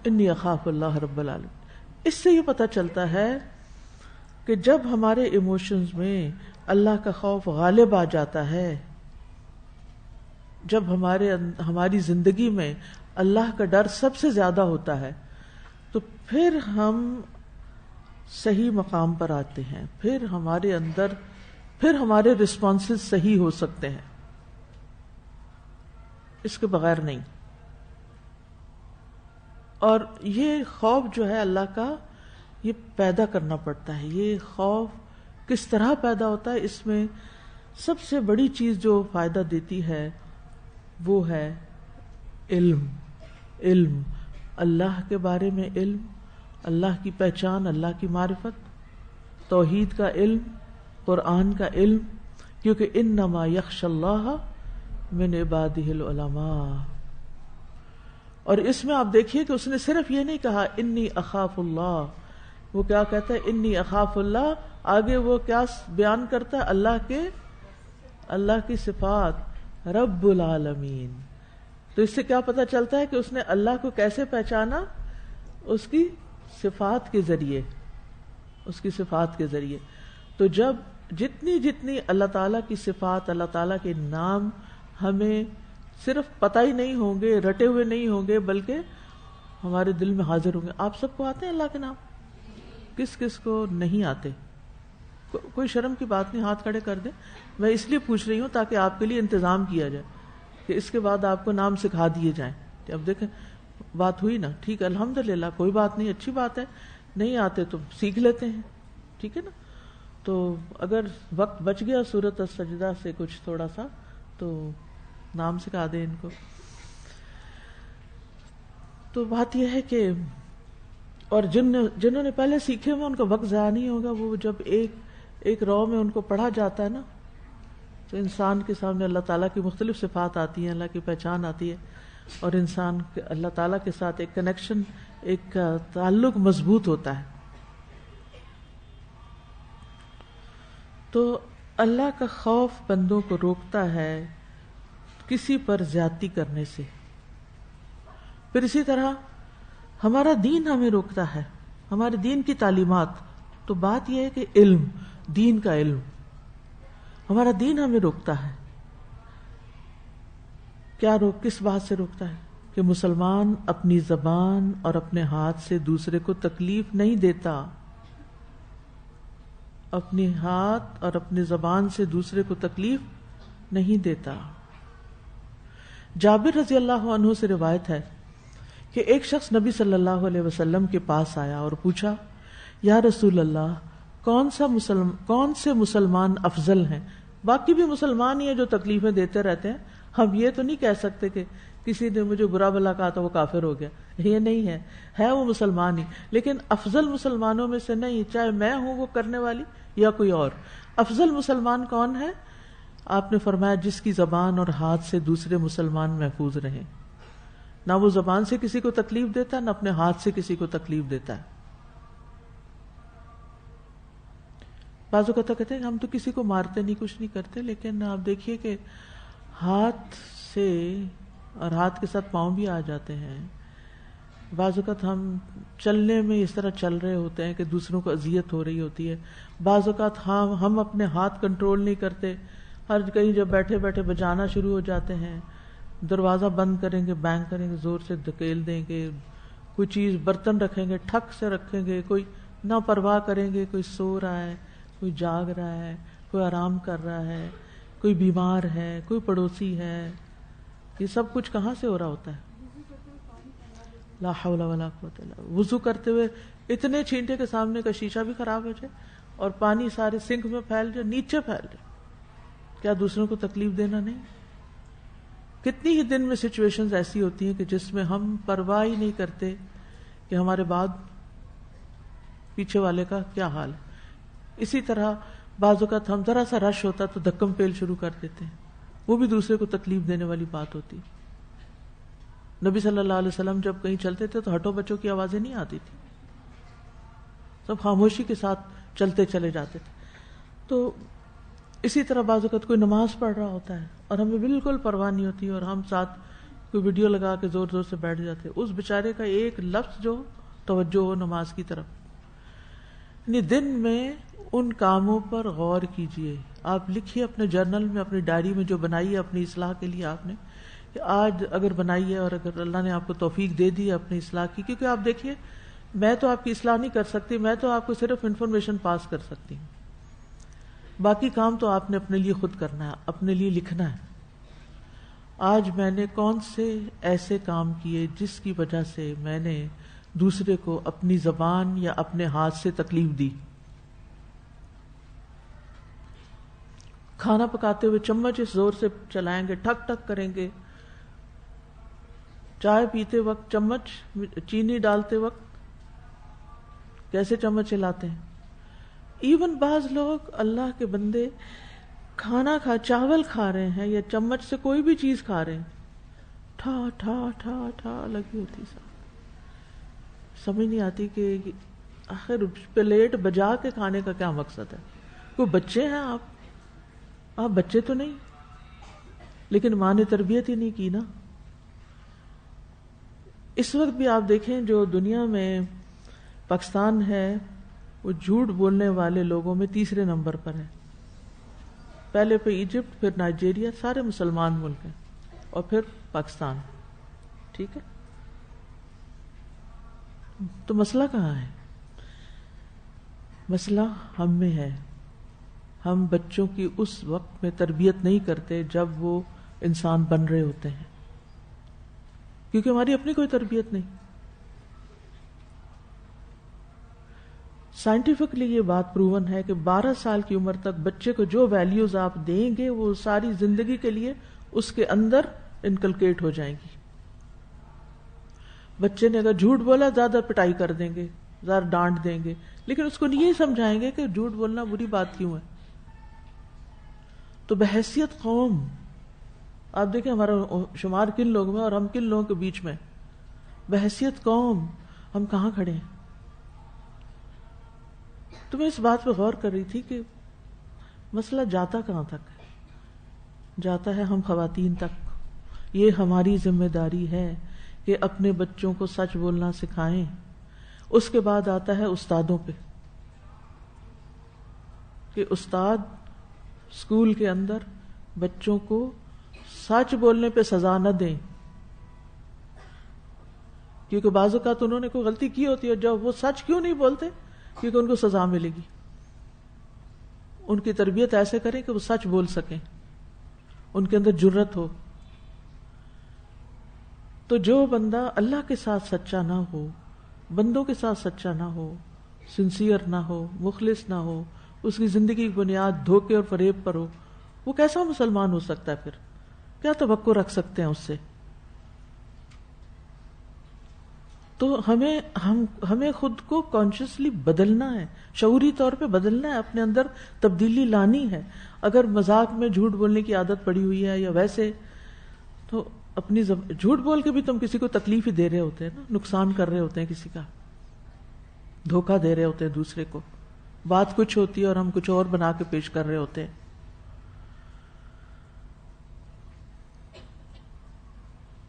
A: انی اخاف اللہ رب العالمین۔ اس سے یہ پتہ چلتا ہے کہ جب ہمارے ایموشنز میں اللہ کا خوف غالب آ جاتا ہے، جب ہماری زندگی میں اللہ کا ڈر سب سے زیادہ ہوتا ہے، تو پھر ہم صحیح مقام پر آتے ہیں، پھر ہمارے رسپانسز صحیح ہو سکتے ہیں، اس کے بغیر نہیں۔ اور یہ خوف جو ہے اللہ کا، یہ پیدا کرنا پڑتا ہے۔ یہ خوف کس طرح پیدا ہوتا ہے، اس میں سب سے بڑی چیز جو فائدہ دیتی ہے وہ ہے علم، اللہ کے بارے میں علم، اللہ کی پہچان، اللہ کی معرفت، توحید کا علم، قرآن کا علم، کیونکہ انما یخشی اللہ من عبادہ العلماء۔ اور اس میں آپ دیکھیے کہ اس نے صرف یہ نہیں کہا انی اخاف اللہ، وہ کیا کہتا ہے انی اخاف اللہ، آگے وہ کیا بیان کرتا ہے، اللہ کی صفات، رب العالمین۔ تو اس سے کیا پتہ چلتا ہے کہ اس نے اللہ کو کیسے پہچانا، اس کی صفات کے ذریعے۔ تو جب جتنی اللہ تعالیٰ کی صفات، اللہ تعالیٰ کے نام ہمیں صرف پتہ ہی نہیں ہوں گے، رٹے ہوئے نہیں ہوں گے، بلکہ ہمارے دل میں حاضر ہوں گے۔ آپ سب کو آتے ہیں اللہ کے نام؟ کس کس کو نہیں آتے؟ کوئی شرم کی بات نہیں، ہاتھ کھڑے کر دیں۔ میں اس لیے پوچھ رہی ہوں تاکہ آپ کے لیے انتظام کیا جائے کہ اس کے بعد آپ کو نام سکھا دیے جائیں۔ اب دیکھیں بات ہوئی نا، ٹھیک ہے الحمدللہ، کوئی بات نہیں، اچھی بات ہے، نہیں آتے تو سیکھ لیتے ہیں، ٹھیک ہے نا۔ تو اگر وقت بچ گیا سورۃ السجدہ سے کچھ تھوڑا سا، تو نام سکھا دیں ان کو۔ تو بات یہ ہے کہ اور جنہوں نے پہلے سیکھے ہوئے ان کا وقت ضائع نہیں ہوگا۔ وہ جب ایک رو میں ان کو پڑھا جاتا ہے نا، تو انسان کے سامنے اللہ تعالیٰ کی مختلف صفات آتی ہیں، اللہ کی پہچان آتی ہے، اور انسان اللہ تعالیٰ کے ساتھ ایک کنیکشن، ایک تعلق مضبوط ہوتا ہے۔ تو اللہ کا خوف بندوں کو روکتا ہے کسی پر زیادتی کرنے سے۔ پھر اسی طرح ہمارا دین ہمیں روکتا ہے، ہمارے دین کی تعلیمات۔ تو بات یہ ہے کہ علم، دین کا علم، ہمارا دین ہمیں روکتا ہے۔ کس بات سے روکتا ہے؟ کہ مسلمان اپنی زبان اور اپنے ہاتھ سے دوسرے کو تکلیف نہیں دیتا، اپنے ہاتھ اور اپنی زبان سے دوسرے کو تکلیف نہیں دیتا۔ جابر رضی اللہ عنہ سے روایت ہے کہ ایک شخص نبی صلی اللہ علیہ وسلم کے پاس آیا اور پوچھا، یا رسول اللہ، کون سے مسلمان افضل ہیں؟ باقی بھی مسلمان ہی ہیں جو تکلیفیں دیتے رہتے ہیں، ہم یہ تو نہیں کہہ سکتے کہ کسی نے مجھے برا بھلا کہا تو وہ کافر ہو گیا، یہ نہیں ہے وہ مسلمان ہی، لیکن افضل مسلمانوں میں سے نہیں، چاہے میں ہوں وہ کرنے والی یا کوئی اور۔ افضل مسلمان کون ہے؟ آپ نے فرمایا جس کی زبان اور ہاتھ سے دوسرے مسلمان محفوظ رہیں۔ نہ وہ زبان سے کسی کو تکلیف دیتا ہے، نہ اپنے ہاتھ سے کسی کو تکلیف دیتا ہے. بعض اوقات کہتے ہیں ہم تو کسی کو مارتے نہیں، کچھ نہیں کرتے، لیکن آپ دیکھیے کہ ہاتھ سے اور ہاتھ کے ساتھ پاؤں بھی آ جاتے ہیں. بعض اوقات ہم چلنے میں اس طرح چل رہے ہوتے ہیں کہ دوسروں کو اذیت ہو رہی ہوتی ہے. بعض اوقات ہم اپنے ہاتھ کنٹرول نہیں کرتے، ہر کہیں جب بیٹھے بیٹھے بجانا شروع ہو جاتے ہیں، دروازہ بند کریں گے، بینگ کریں گے، زور سے دھکیل دیں گے، کوئی چیز برتن رکھیں گے ٹھک سے رکھیں گے، کوئی نہ پرواہ کریں گے، کوئی سو رہا ہے، کوئی جاگ رہا ہے، کوئی آرام کر رہا ہے، کوئی بیمار ہے، کوئی پڑوسی ہے. یہ سب کچھ کہاں سے ہو رہا ہوتا ہے؟ لا حول ولا قوت الا باللہ. وضو کرتے ہوئے اتنے چھینٹے کے سامنے کا شیشہ بھی خراب ہو جائے اور پانی سارے سنک میں پھیل جائے، نیچے پھیل جائے. کیا دوسروں کو تکلیف دینا نہیں؟ کتنی ہی دن میں سچویشنز ایسی ہوتی ہیں کہ جس میں ہم پرواہ ہی نہیں کرتے کہ ہمارے بعد پیچھے والے کا کیا حال ہے. اسی طرح بعض اوقات ہم ذرا سا رش ہوتا تو دھکم پیل شروع کر دیتے ہیں، وہ بھی دوسرے کو تکلیف دینے والی بات ہوتی. نبی صلی اللہ علیہ وسلم جب کہیں چلتے تھے تو ہٹو بچوں کی آوازیں نہیں آتی تھی، سب خاموشی کے ساتھ چلتے چلے جاتے تھے. تو اسی طرح بعض اوقات کوئی نماز پڑھ رہا ہوتا ہے اور ہمیں بالکل پرواہ نہیں ہوتی اور ہم ساتھ کوئی ویڈیو لگا کے زور زور سے بیٹھ جاتے، اس بیچارے کا ایک لفظ جو توجہ ہو نماز کی طرف. یعنی دن میں ان کاموں پر غور کیجئے. آپ لکھیے اپنے جرنل میں، اپنی ڈائری میں جو بنائی ہے اپنی اصلاح کے لیے آپ نے، کہ آج اگر بنائی ہے اور اگر اللہ نے آپ کو توفیق دے دی اپنی اصلاح کی. کیونکہ آپ دیکھیے میں تو آپ کی اصلاح نہیں کر سکتی، میں تو آپ کو صرف انفارمیشن پاس کر سکتی ہوں، باقی کام تو آپ نے اپنے لیے خود کرنا ہے، اپنے لیے لکھنا ہے. آج میں نے کون سے ایسے کام کیے جس کی وجہ سے میں نے دوسرے کو اپنی زبان یا اپنے ہاتھ سے تکلیف دی. کھانا پکاتے ہوئے چمچ اس زور سے چلائیں گے، ٹھک ٹھک کریں گے. چائے پیتے وقت چمچ، چینی ڈالتے وقت کیسے چمچ چلاتے ہیں. ایون بعض لوگ اللہ کے بندے چاول کھا رہے ہیں یا چمچ سے کوئی بھی چیز کھا رہے ہیں، ٹھا ٹھا ٹھا ٹھا لگی ہوتی. سمجھ نہیں آتی کہ آخر پلیٹ بجا کے کھانے کا کیا مقصد ہے. کوئی بچے ہیں آپ بچے تو نہیں، لیکن ماں نے تربیت ہی نہیں کی نا. اس وقت بھی آپ دیکھیں جو دنیا میں پاکستان ہے وہ جھوٹ بولنے والے لوگوں میں تیسرے نمبر پر ہے. پہلے پہ ایجپٹ، پھر نائجیریا، سارے مسلمان ملک ہیں، اور پھر پاکستان. ٹھیک ہے، تو مسئلہ کہاں ہے؟ مسئلہ ہم میں ہے. ہم بچوں کی اس وقت میں تربیت نہیں کرتے جب وہ انسان بن رہے ہوتے ہیں، کیونکہ ہماری اپنی کوئی تربیت نہیں. سائنٹیفکلی یہ بات پروون ہے کہ 12 سال کی عمر تک بچے کو جو ویلیوز آپ دیں گے وہ ساری زندگی کے لیے اس کے اندر انکلکیٹ ہو جائیں گی. بچے نے اگر جھوٹ بولا زیادہ پٹائی کر دیں گے، زیادہ ڈانٹ دیں گے، لیکن اس کو نہیں سمجھائیں گے کہ جھوٹ بولنا بری بات کیوں ہے. تو بحیثیت قوم آپ دیکھیں ہمارا شمار کن لوگوں میں اور ہم کن لوگوں کے بیچ میں، بحیثیت قوم ہم کہاں کھڑے ہیں. تو میں اس بات پہ غور کر رہی تھی کہ مسئلہ جاتا کہاں تک ہے؟ جاتا ہے ہم خواتین تک. یہ ہماری ذمہ داری ہے کہ اپنے بچوں کو سچ بولنا سکھائیں. اس کے بعد آتا ہے استادوں پہ کہ استاد اسکول کے اندر بچوں کو سچ بولنے پہ سزا نہ دیں، کیونکہ بعض اوقات انہوں نے کوئی غلطی کی ہوتی ہے اور جب وہ سچ کیوں نہیں بولتے، کیونکہ ان کو سزا ملے گی. ان کی تربیت ایسے کریں کہ وہ سچ بول سکیں، ان کے اندر جرت ہو. تو جو بندہ اللہ کے ساتھ سچا نہ ہو، بندوں کے ساتھ سچا نہ ہو، سنسیئر نہ ہو، مخلص نہ ہو، اس کی زندگی کی بنیاد دھوکے اور فریب پر ہو، وہ کیسا مسلمان ہو سکتا ہے؟ پھر کیا توقع رکھ سکتے ہیں اس سے؟ تو ہمیں خود کو کانشیسلی بدلنا ہے، شعوری طور پہ بدلنا ہے، اپنے اندر تبدیلی لانی ہے. اگر مذاق میں جھوٹ بولنے کی عادت پڑی ہوئی ہے یا ویسے، تو اپنی جھوٹ بول کے بھی تم کسی کو تکلیف ہی دے رہے ہوتے ہیں نا، نقصان کر رہے ہوتے ہیں، کسی کا دھوکہ دے رہے ہوتے ہیں دوسرے کو. بات کچھ ہوتی ہے اور ہم کچھ اور بنا کے پیش کر رہے ہوتے ہیں.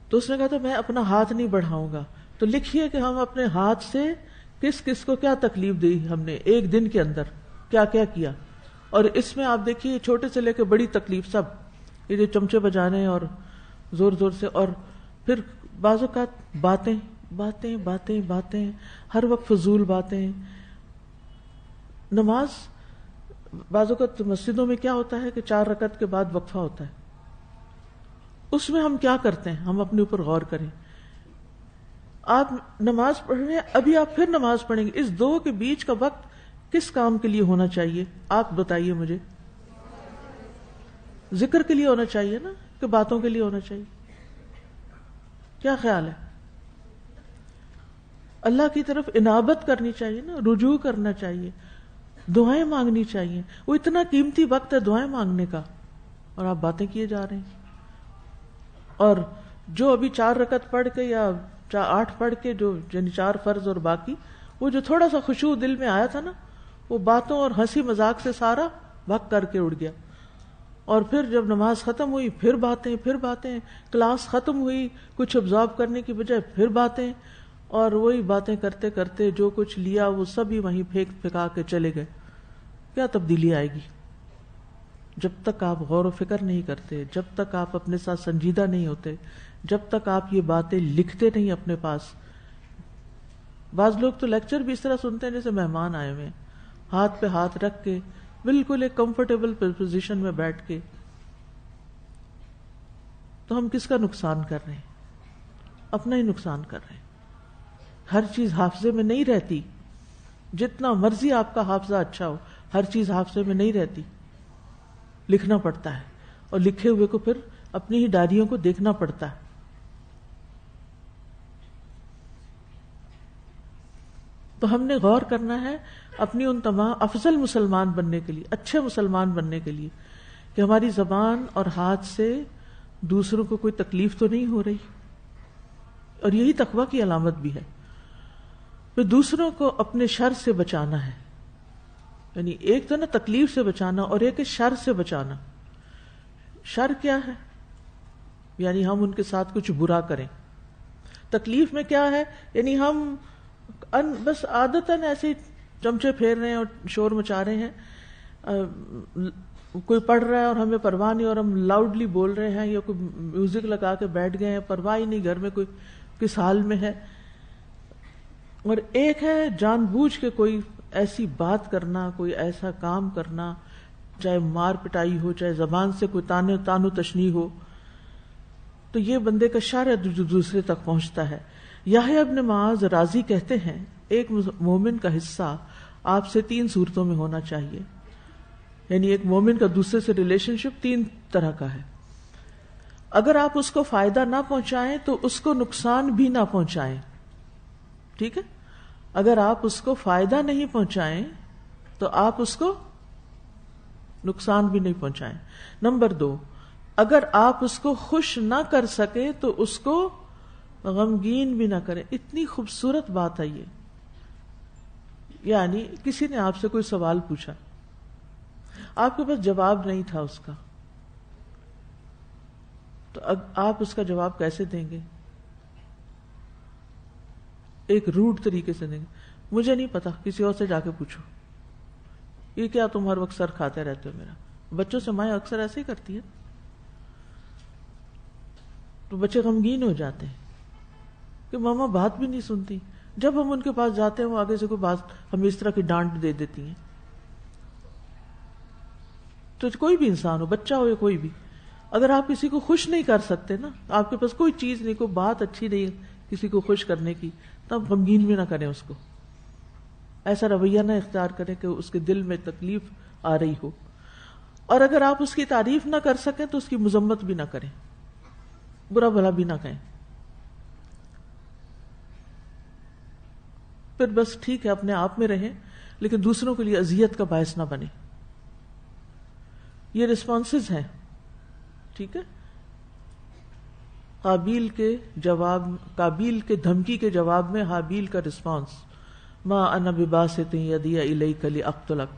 A: تو اس نے کہا تو میں اپنا ہاتھ نہیں بڑھاؤں گا. تو لکھیے کہ ہم اپنے ہاتھ سے کس کس کو کیا تکلیف دی، ہم نے ایک دن کے اندر کیا کیا کیا. اور اس میں آپ دیکھیے چھوٹے سے لے کے بڑی تکلیف سب، یہ جو چمچے بجانے اور زور زور سے، اور پھر بعض اوقات باتیں باتیں باتیں باتیں، ہر وقت فضول باتیں. نماز بعض اوقات مسجدوں میں کیا ہوتا ہے کہ 4 رکعت کے بعد وقفہ ہوتا ہے، اس میں ہم کیا کرتے ہیں، ہم اپنے اوپر غور کریں. آپ نماز پڑھ رہے ہیں، ابھی آپ پھر نماز پڑھیں گے، اس 2 کے بیچ کا وقت کس کام کے لیے ہونا چاہیے؟ آپ بتائیے مجھے. ذکر کے لیے ہونا چاہیے نا، کہ باتوں کے لیے ہونا چاہیے؟ کیا خیال ہے؟ اللہ کی طرف انابت کرنی چاہیے نا، رجوع کرنا چاہیے، دعائیں مانگنی چاہیے. وہ اتنا قیمتی وقت ہے دعائیں مانگنے کا، اور آپ باتیں کیے جا رہے ہیں. اور جو ابھی 4 رکعت پڑھ کے یا 8 پڑھ کے، جو یعنی 4 فرض اور باقی، وہ جو تھوڑا سا خشوع دل میں آیا تھا نا، وہ باتوں اور ہنسی مذاق سے سارا بھگ کر کے اڑ گیا. اور پھر جب نماز ختم ہوئی پھر باتیں، کلاس ختم ہوئی کچھ ابزارو کرنے کی بجائے پھر باتیں، اور وہی باتیں کرتے کرتے جو کچھ لیا وہ سب ہی وہیں پھینکا کے چلے گئے. کیا تبدیلی آئے گی؟ جب تک آپ غور و فکر نہیں کرتے، جب تک آپ اپنے ساتھ سنجیدہ نہیں ہوتے، جب تک آپ یہ باتیں لکھتے نہیں اپنے پاس. بعض لوگ تو لیکچر بھی اس طرح سنتے ہیں جیسے مہمان آئے ہوئے ہیں، ہاتھ پہ ہاتھ رکھ کے، بالکل ایک کمفرٹیبل پوزیشن میں بیٹھ کے. تو ہم کس کا نقصان کر رہے ہیں؟ اپنا ہی نقصان کر رہے ہیں. ہر چیز حافظے میں نہیں رہتی، جتنا مرضی آپ کا حافظہ اچھا ہو، ہر چیز حافظے میں نہیں رہتی. لکھنا پڑتا ہے، اور لکھے ہوئے کو پھر اپنی ہی ڈائریوں کو دیکھنا پڑتا ہے. تو ہم نے غور کرنا ہے اپنی ان تمام افضل مسلمان بننے کے لیے، اچھے مسلمان بننے کے لیے، کہ ہماری زبان اور ہاتھ سے دوسروں کو کوئی تکلیف تو نہیں ہو رہی. اور یہی تقویٰ کی علامت بھی ہے. پھر دوسروں کو اپنے شر سے بچانا ہے، یعنی ایک تو نا تکلیف سے بچانا، اور ایک ہے شر سے بچانا. شر کیا ہے؟ یعنی ہم ان کے ساتھ کچھ برا کریں. تکلیف میں کیا ہے؟ یعنی ہم بس عادتاً ایسے چمچے پھیر رہے ہیں اور شور مچا رہے ہیں، کوئی پڑھ رہا ہے اور ہمیں پرواہ نہیں، اور ہم لاؤڈلی بول رہے ہیں، یا کوئی میوزک لگا کے بیٹھ گئے ہیں، پرواہ ہی نہیں گھر میں کوئی کس حال میں ہے. اور ایک ہے جان بوجھ کے کوئی ایسی بات کرنا، کوئی ایسا کام کرنا، چاہے مار پٹائی ہو، چاہے زبان سے کوئی تانو تشنیع ہو. تو یہ بندے کا شر ہے جو دوسرے تک پہنچتا ہے. یحییٰ ابن معاذ رازی کہتے ہیں ایک مومن کا حصہ آپ سے 3 صورتوں میں ہونا چاہیے. یعنی ایک مومن کا دوسرے سے ریلیشن شپ 3 طرح کا ہے. اگر آپ اس کو فائدہ نہ پہنچائیں تو اس کو نقصان بھی نہ پہنچائیں. ٹھیک ہے؟ اگر آپ اس کو فائدہ نہیں پہنچائیں تو آپ اس کو نقصان بھی نہیں پہنچائیں. نمبر 2، اگر آپ اس کو خوش نہ کر سکے تو اس کو غمگین بھی نہ کریں. اتنی خوبصورت بات ہے یہ. یعنی کسی نے آپ سے کوئی سوال پوچھا، آپ کے پاس جواب نہیں تھا اس کا، تو اب آپ اس کا جواب کیسے دیں گے؟ ایک روڈ طریقے سے دیں گے. مجھے نہیں پتا، کسی اور سے جا کے پوچھو. یہ کیا تم ہر وقت سر کھاتے رہتے ہو میرا؟ بچوں سے مائیں اکثر ایسے ہی کرتی ہیں، تو بچے غمگین ہو جاتے ہیں کہ ماما بات بھی نہیں سنتی. جب ہم ان کے پاس جاتے ہیں وہ آگے سے کوئی بات ہمیں اس طرح کی ڈانٹ دے دیتی ہیں. تو کوئی بھی انسان ہو، بچہ ہو یا کوئی بھی، اگر آپ کسی کو خوش نہیں کر سکتے نا، آپ کے پاس کوئی چیز نہیں، کوئی بات اچھی نہیں کسی کو خوش کرنے کی، تب غمگین بھی نہ کریں اس کو. ایسا رویہ نہ اختیار کریں کہ اس کے دل میں تکلیف آ رہی ہو. اور اگر آپ اس کی تعریف نہ کر سکیں تو اس کی مذمت بھی نہ کریں، برا بھلا بھی نہ کہیں. پھر بس ٹھیک ہے اپنے آپ میں رہیں، لیکن دوسروں کے لیے اذیت کا باعث نہ بنے. یہ رسپانسز ہیں. ٹھیک ہے؟ کابیل کے دھمکی کے جواب میں حابیل کا رسپانس، ما انا بباسط یدی الیک لاقتلک.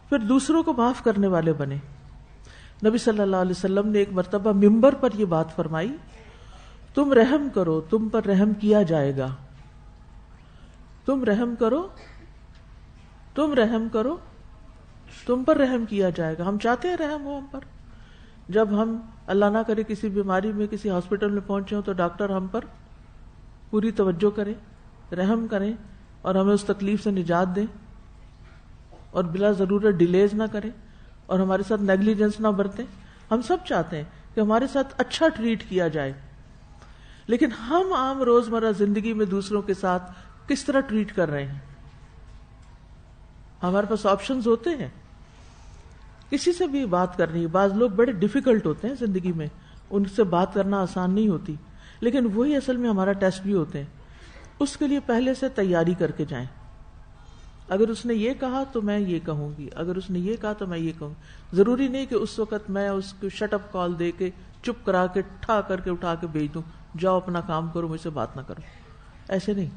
A: پھر دوسروں کو معاف کرنے والے بنے. نبی صلی اللہ علیہ وسلم نے ایک مرتبہ ممبر پر یہ بات فرمائی، تم رحم کرو تم پر رحم کیا جائے گا، تم رحم کرو تم رحم کرو تم پر رحم کیا جائے گا. ہم چاہتے ہیں رحم ہو ہم پر. جب ہم اللہ نہ کرے کسی بیماری میں کسی ہاسپٹل میں پہنچے ہوں تو ڈاکٹر ہم پر پوری توجہ کریں، رحم کریں اور ہمیں اس تکلیف سے نجات دیں اور بلا ضرورت ڈیلیز نہ کریں اور ہمارے ساتھ نیگلیجنس نہ برتیں. ہم سب چاہتے ہیں کہ ہمارے ساتھ اچھا ٹریٹ کیا جائے، لیکن ہم عام روزمرہ زندگی میں دوسروں کے ساتھ کس طرح ٹریٹ کر رہے ہیں؟ ہمارے پاس آپشنز ہوتے ہیں کسی سے بھی بات کرنی. بعض لوگ بڑے ڈیفیکلٹ ہوتے ہیں زندگی میں، ان سے بات کرنا آسان نہیں ہوتی، لیکن وہی اصل میں ہمارا ٹیسٹ بھی ہوتے ہیں. اس کے لیے پہلے سے تیاری کر کے جائیں. اگر اس نے یہ کہا تو میں یہ کہوں گی، اگر اس نے یہ کہا تو میں یہ کہوں گی. ضروری نہیں کہ اس وقت میں اس کو شٹ اپ کال دے کے چپ کرا کے ٹھا کر کے اٹھا کے بھیج دوں، جاؤ اپنا کام کرو مجھ سے بات نہ کرو. ایسے نہیں،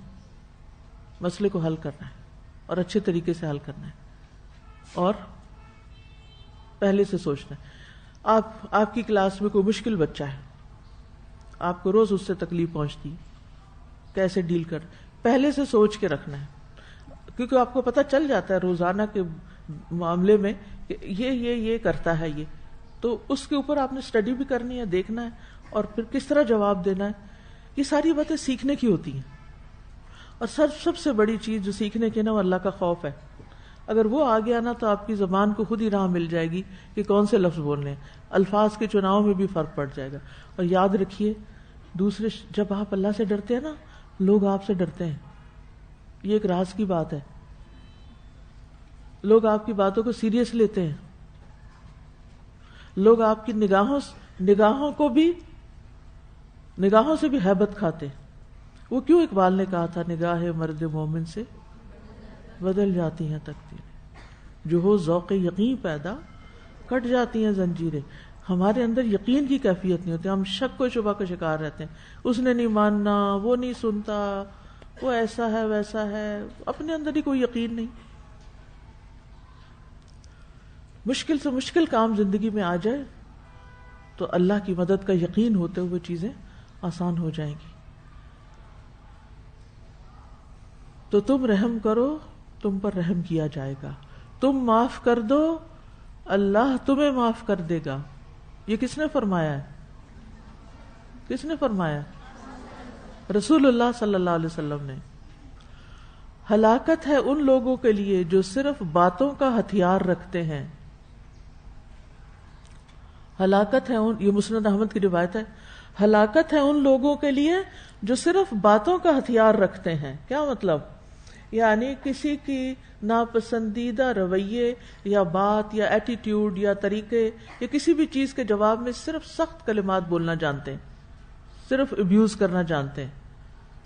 A: مسئلے کو حل کرنا ہے اور اچھے طریقے سے حل کرنا ہے اور پہلے سے سوچنا ہے. آپ کی کلاس میں کوئی مشکل بچہ ہے، آپ کو روز اس سے تکلیف پہنچتی، کیسے ڈیل کر، پہلے سے سوچ کے رکھنا ہے. کیونکہ آپ کو پتہ چل جاتا ہے روزانہ کے معاملے میں کہ یہ کرتا ہے، یہ تو اس کے اوپر آپ نے اسٹڈی بھی کرنی ہے، دیکھنا ہے اور پھر کس طرح جواب دینا ہے. یہ ساری باتیں سیکھنے کی ہوتی ہیں. اور سب سے بڑی چیز جو سیکھنے کی نا وہ اللہ کا خوف ہے. اگر وہ آ گیا نا تو آپ کی زبان کو خود ہی راہ مل جائے گی کہ کون سے لفظ بولنے ہیں. الفاظ کے چناؤ میں بھی فرق پڑ جائے گا. اور یاد رکھیے جب آپ اللہ سے ڈرتے ہیں نا، لوگ آپ سے ڈرتے ہیں. یہ ایک راز کی بات ہے. لوگ آپ کی باتوں کو سیریس لیتے ہیں. لوگ آپ کی نگاہوں سے بھی ہیبت کھاتے ہیں. وہ کیوں اقبال نے کہا تھا، نگاہ مرد مومن سے بدل جاتی ہیں تقدیریں، جو ہو ذوق یقین پیدا کٹ جاتی ہیں زنجیریں. ہمارے اندر یقین کی کیفیت نہیں ہوتی، ہم شک و شبہ کا شکار رہتے ہیں. اس نے نہیں ماننا، وہ نہیں سنتا، وہ ایسا ہے ویسا ہے، اپنے اندر ہی کوئی یقین نہیں. مشکل سے مشکل کام زندگی میں آ جائے تو اللہ کی مدد کا یقین ہوتے ہوئے چیزیں آسان ہو جائیں گی. تو تم رحم کرو تم پر رحم کیا جائے گا، تم معاف کر دو اللہ تمہیں معاف کر دے گا. یہ کس نے فرمایا ہے؟ کس نے فرمایا؟ رسول اللہ صلی اللہ علیہ وسلم نے. ہلاکت ہے ان لوگوں کے لیے جو صرف باتوں کا ہتھیار رکھتے ہیں. ہلاکت ہے یہ مسند احمد کی روایت ہے. ہلاکت ہے ان لوگوں کے لیے جو صرف باتوں کا ہتھیار رکھتے ہیں. کیا مطلب؟ یعنی کسی کی ناپسندیدہ رویے یا بات یا ایٹیٹیوڈ یا طریقے یا کسی بھی چیز کے جواب میں صرف سخت کلمات بولنا جانتے ہیں، صرف ابیوز کرنا جانتے ہیں،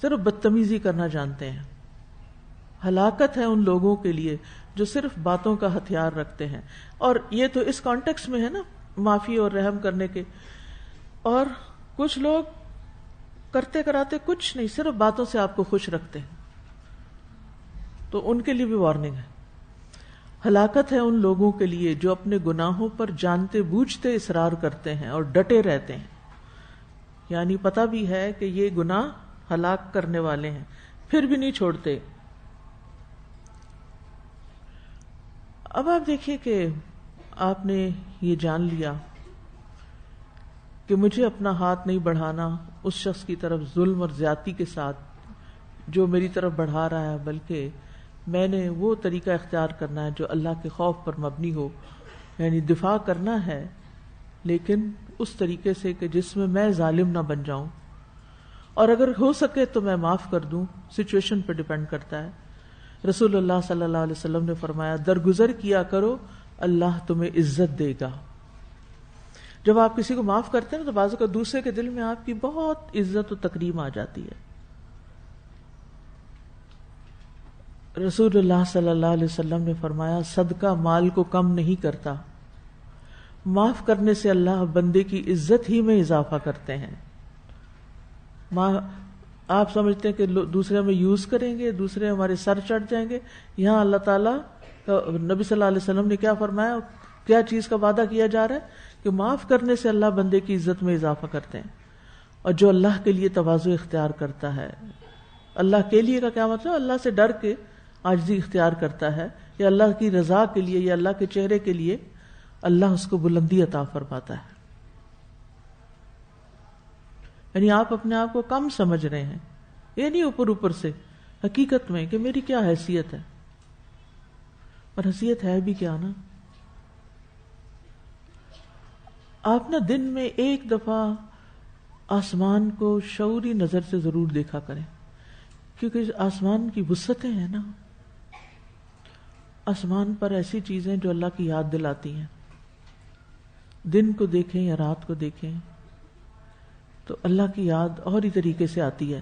A: صرف بدتمیزی کرنا جانتے ہیں. ہلاکت ہے ان لوگوں کے لیے جو صرف باتوں کا ہتھیار رکھتے ہیں. اور یہ تو اس کانٹیکس میں ہے نا، معافی اور رحم کرنے کے. اور کچھ لوگ کرتے کراتے کچھ نہیں، صرف باتوں سے آپ کو خوش رکھتے ہیں، تو ان کے لیے بھی وارننگ ہے. ہلاکت ہے ان لوگوں کے لیے جو اپنے گناہوں پر جانتے بوجھتے اصرار کرتے ہیں اور ڈٹے رہتے ہیں. یعنی پتہ بھی ہے کہ یہ گناہ ہلاک کرنے والے ہیں، پھر بھی نہیں چھوڑتے. اب آپ دیکھیے کہ آپ نے یہ جان لیا کہ مجھے اپنا ہاتھ نہیں بڑھانا اس شخص کی طرف ظلم اور زیادتی کے ساتھ جو میری طرف بڑھا رہا ہے، بلکہ میں نے وہ طریقہ اختیار کرنا ہے جو اللہ کے خوف پر مبنی ہو. یعنی دفاع کرنا ہے لیکن اس طریقے سے کہ جس میں میں ظالم نہ بن جاؤں، اور اگر ہو سکے تو میں معاف کر دوں. سچویشن پر ڈیپینڈ کرتا ہے. رسول اللہ صلی اللہ علیہ وسلم نے فرمایا، درگزر کیا کرو اللہ تمہیں عزت دے گا. جب آپ کسی کو معاف کرتے ہیں نا تو بعض اوقات دوسرے کے دل میں آپ کی بہت عزت و تکریم آ جاتی ہے. رسول اللہ صلی اللہ علیہ وسلم نے فرمایا، صدقہ مال کو کم نہیں کرتا معاف کرنے سے اللہ بندے کی عزت ہی میں اضافہ کرتے ہیں. آپ سمجھتے ہیں کہ دوسرے ہمیں یوز کریں گے, دوسرے ہمارے سر چڑھ جائیں گے. یہاں اللہ تعالیٰ نبی صلی اللہ علیہ وسلم نے کیا فرمایا, کیا چیز کا وعدہ کیا جا رہا ہے کہ معاف کرنے سے اللہ بندے کی عزت میں اضافہ کرتے ہیں. اور جو اللہ کے لیے تواضع اختیار کرتا ہے, اللہ کے لیے کا کیا مطلب, اللہ سے ڈر کے عاجزی اختیار کرتا ہے, یا اللہ کی رضا کے لیے یا اللہ کے چہرے کے لیے, اللہ اس کو بلندی عطا فرماتا ہے. یعنی آپ اپنے آپ کو کم سمجھ رہے ہیں, یہ نہیں اوپر اوپر سے, حقیقت میں کہ میری کیا حیثیت ہے. اور حیثیت ہے بھی کیا نا. آپ نا دن میں ایک دفعہ آسمان کو شعوری نظر سے ضرور دیکھا کریں, کیونکہ آسمان کی وسعتیں ہیں نا. آسمان پر ایسی چیزیں جو اللہ کی یاد دلاتی ہیں, دن کو دیکھیں یا رات کو دیکھیں تو اللہ کی یاد اور ہی طریقے سے آتی ہے.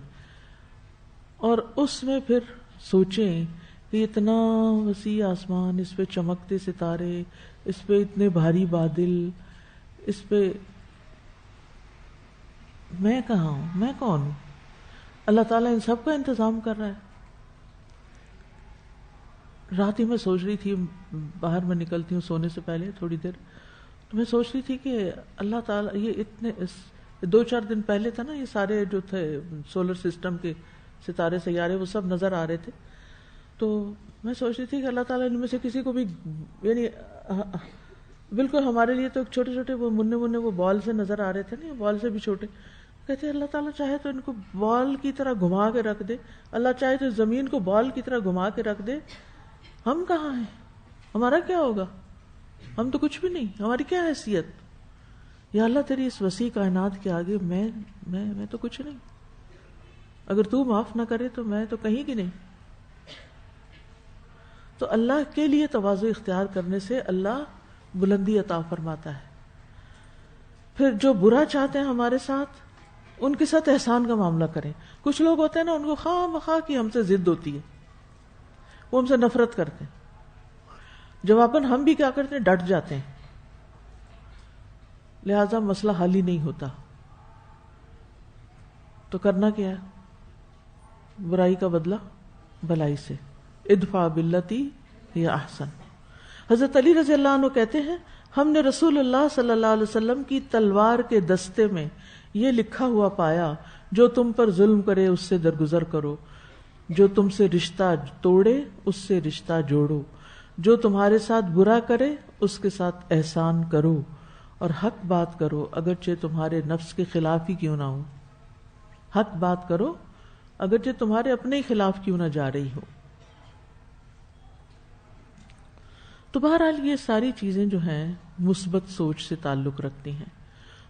A: اور اس میں پھر سوچیں کہ اتنا وسیع آسمان, اس پہ چمکتے ستارے, اس پہ اتنے بھاری بادل, اس پہ میں کہاں ہوں, میں کون ہوں. اللہ تعالیٰ ان سب کا انتظام کر رہا ہے. رات ہی میں سوچ رہی تھی, باہر میں نکلتی ہوں سونے سے پہلے تھوڑی دیر, تو میں سوچ رہی تھی کہ اللہ تعالیٰ یہ اتنے 2-4 دن پہلے تھا نا, یہ سارے جو تھے سولر سسٹم کے ستارے سیارے وہ سب نظر آ رہے تھے. تو میں سوچ رہی تھی کہ اللہ تعالیٰ ان میں سے کسی کو بھی, یعنی بالکل ہمارے لیے تو چھوٹے چھوٹے وہ مننے وہ بال سے نظر آ رہے تھے نا, بال سے بھی چھوٹے. کہتے ہیں اللہ تعالیٰ چاہے تو ان کو بال کی طرح گھما کے رکھ دے, اللہ چاہے تو زمین کو بال کی طرح گھما کے رکھ دے. ہم کہاں ہیں, ہمارا کیا ہوگا, ہم تو کچھ بھی نہیں, ہماری کیا حیثیت. یا اللہ تیری اس وسیع کائنات کے آگے میں تو کچھ نہیں, اگر تو معاف نہ کرے تو میں تو کہیں کی نہیں. تو اللہ کے لیے تواضع اختیار کرنے سے اللہ بلندی عطا فرماتا ہے. پھر جو برا چاہتے ہیں ہمارے ساتھ, ان کے ساتھ احسان کا معاملہ کریں. کچھ لوگ ہوتے ہیں نا, ان کو خواہ مخواہ کی ہم سے ضد ہوتی ہے, وہ ہم سے نفرت کرتے ہیں. جواباً ہم بھی کیا کرتے ہیں, ڈٹ جاتے ہیں, لہذا مسئلہ حل ہی نہیں ہوتا. تو کرنا کیا ہے, برائی کا بدلہ بھلائی سے, ادفع باللتی ہی احسن. حضرت علی رضی اللہ عنہ کہتے ہیں, ہم نے رسول اللہ صلی اللہ علیہ وسلم کی تلوار کے دستے میں یہ لکھا ہوا پایا, جو تم پر ظلم کرے اس سے درگزر کرو, جو تم سے رشتہ توڑے اس سے رشتہ جوڑو, جو تمہارے ساتھ برا کرے اس کے ساتھ احسان کرو, اور حق بات کرو اگرچہ تمہارے نفس کے خلاف ہی کیوں نہ ہو. حق بات کرو اگرچہ تمہارے اپنے ہی خلاف کیوں نہ جا رہی ہو. تو بہرحال یہ ساری چیزیں جو ہیں مثبت سوچ سے تعلق رکھتی ہیں.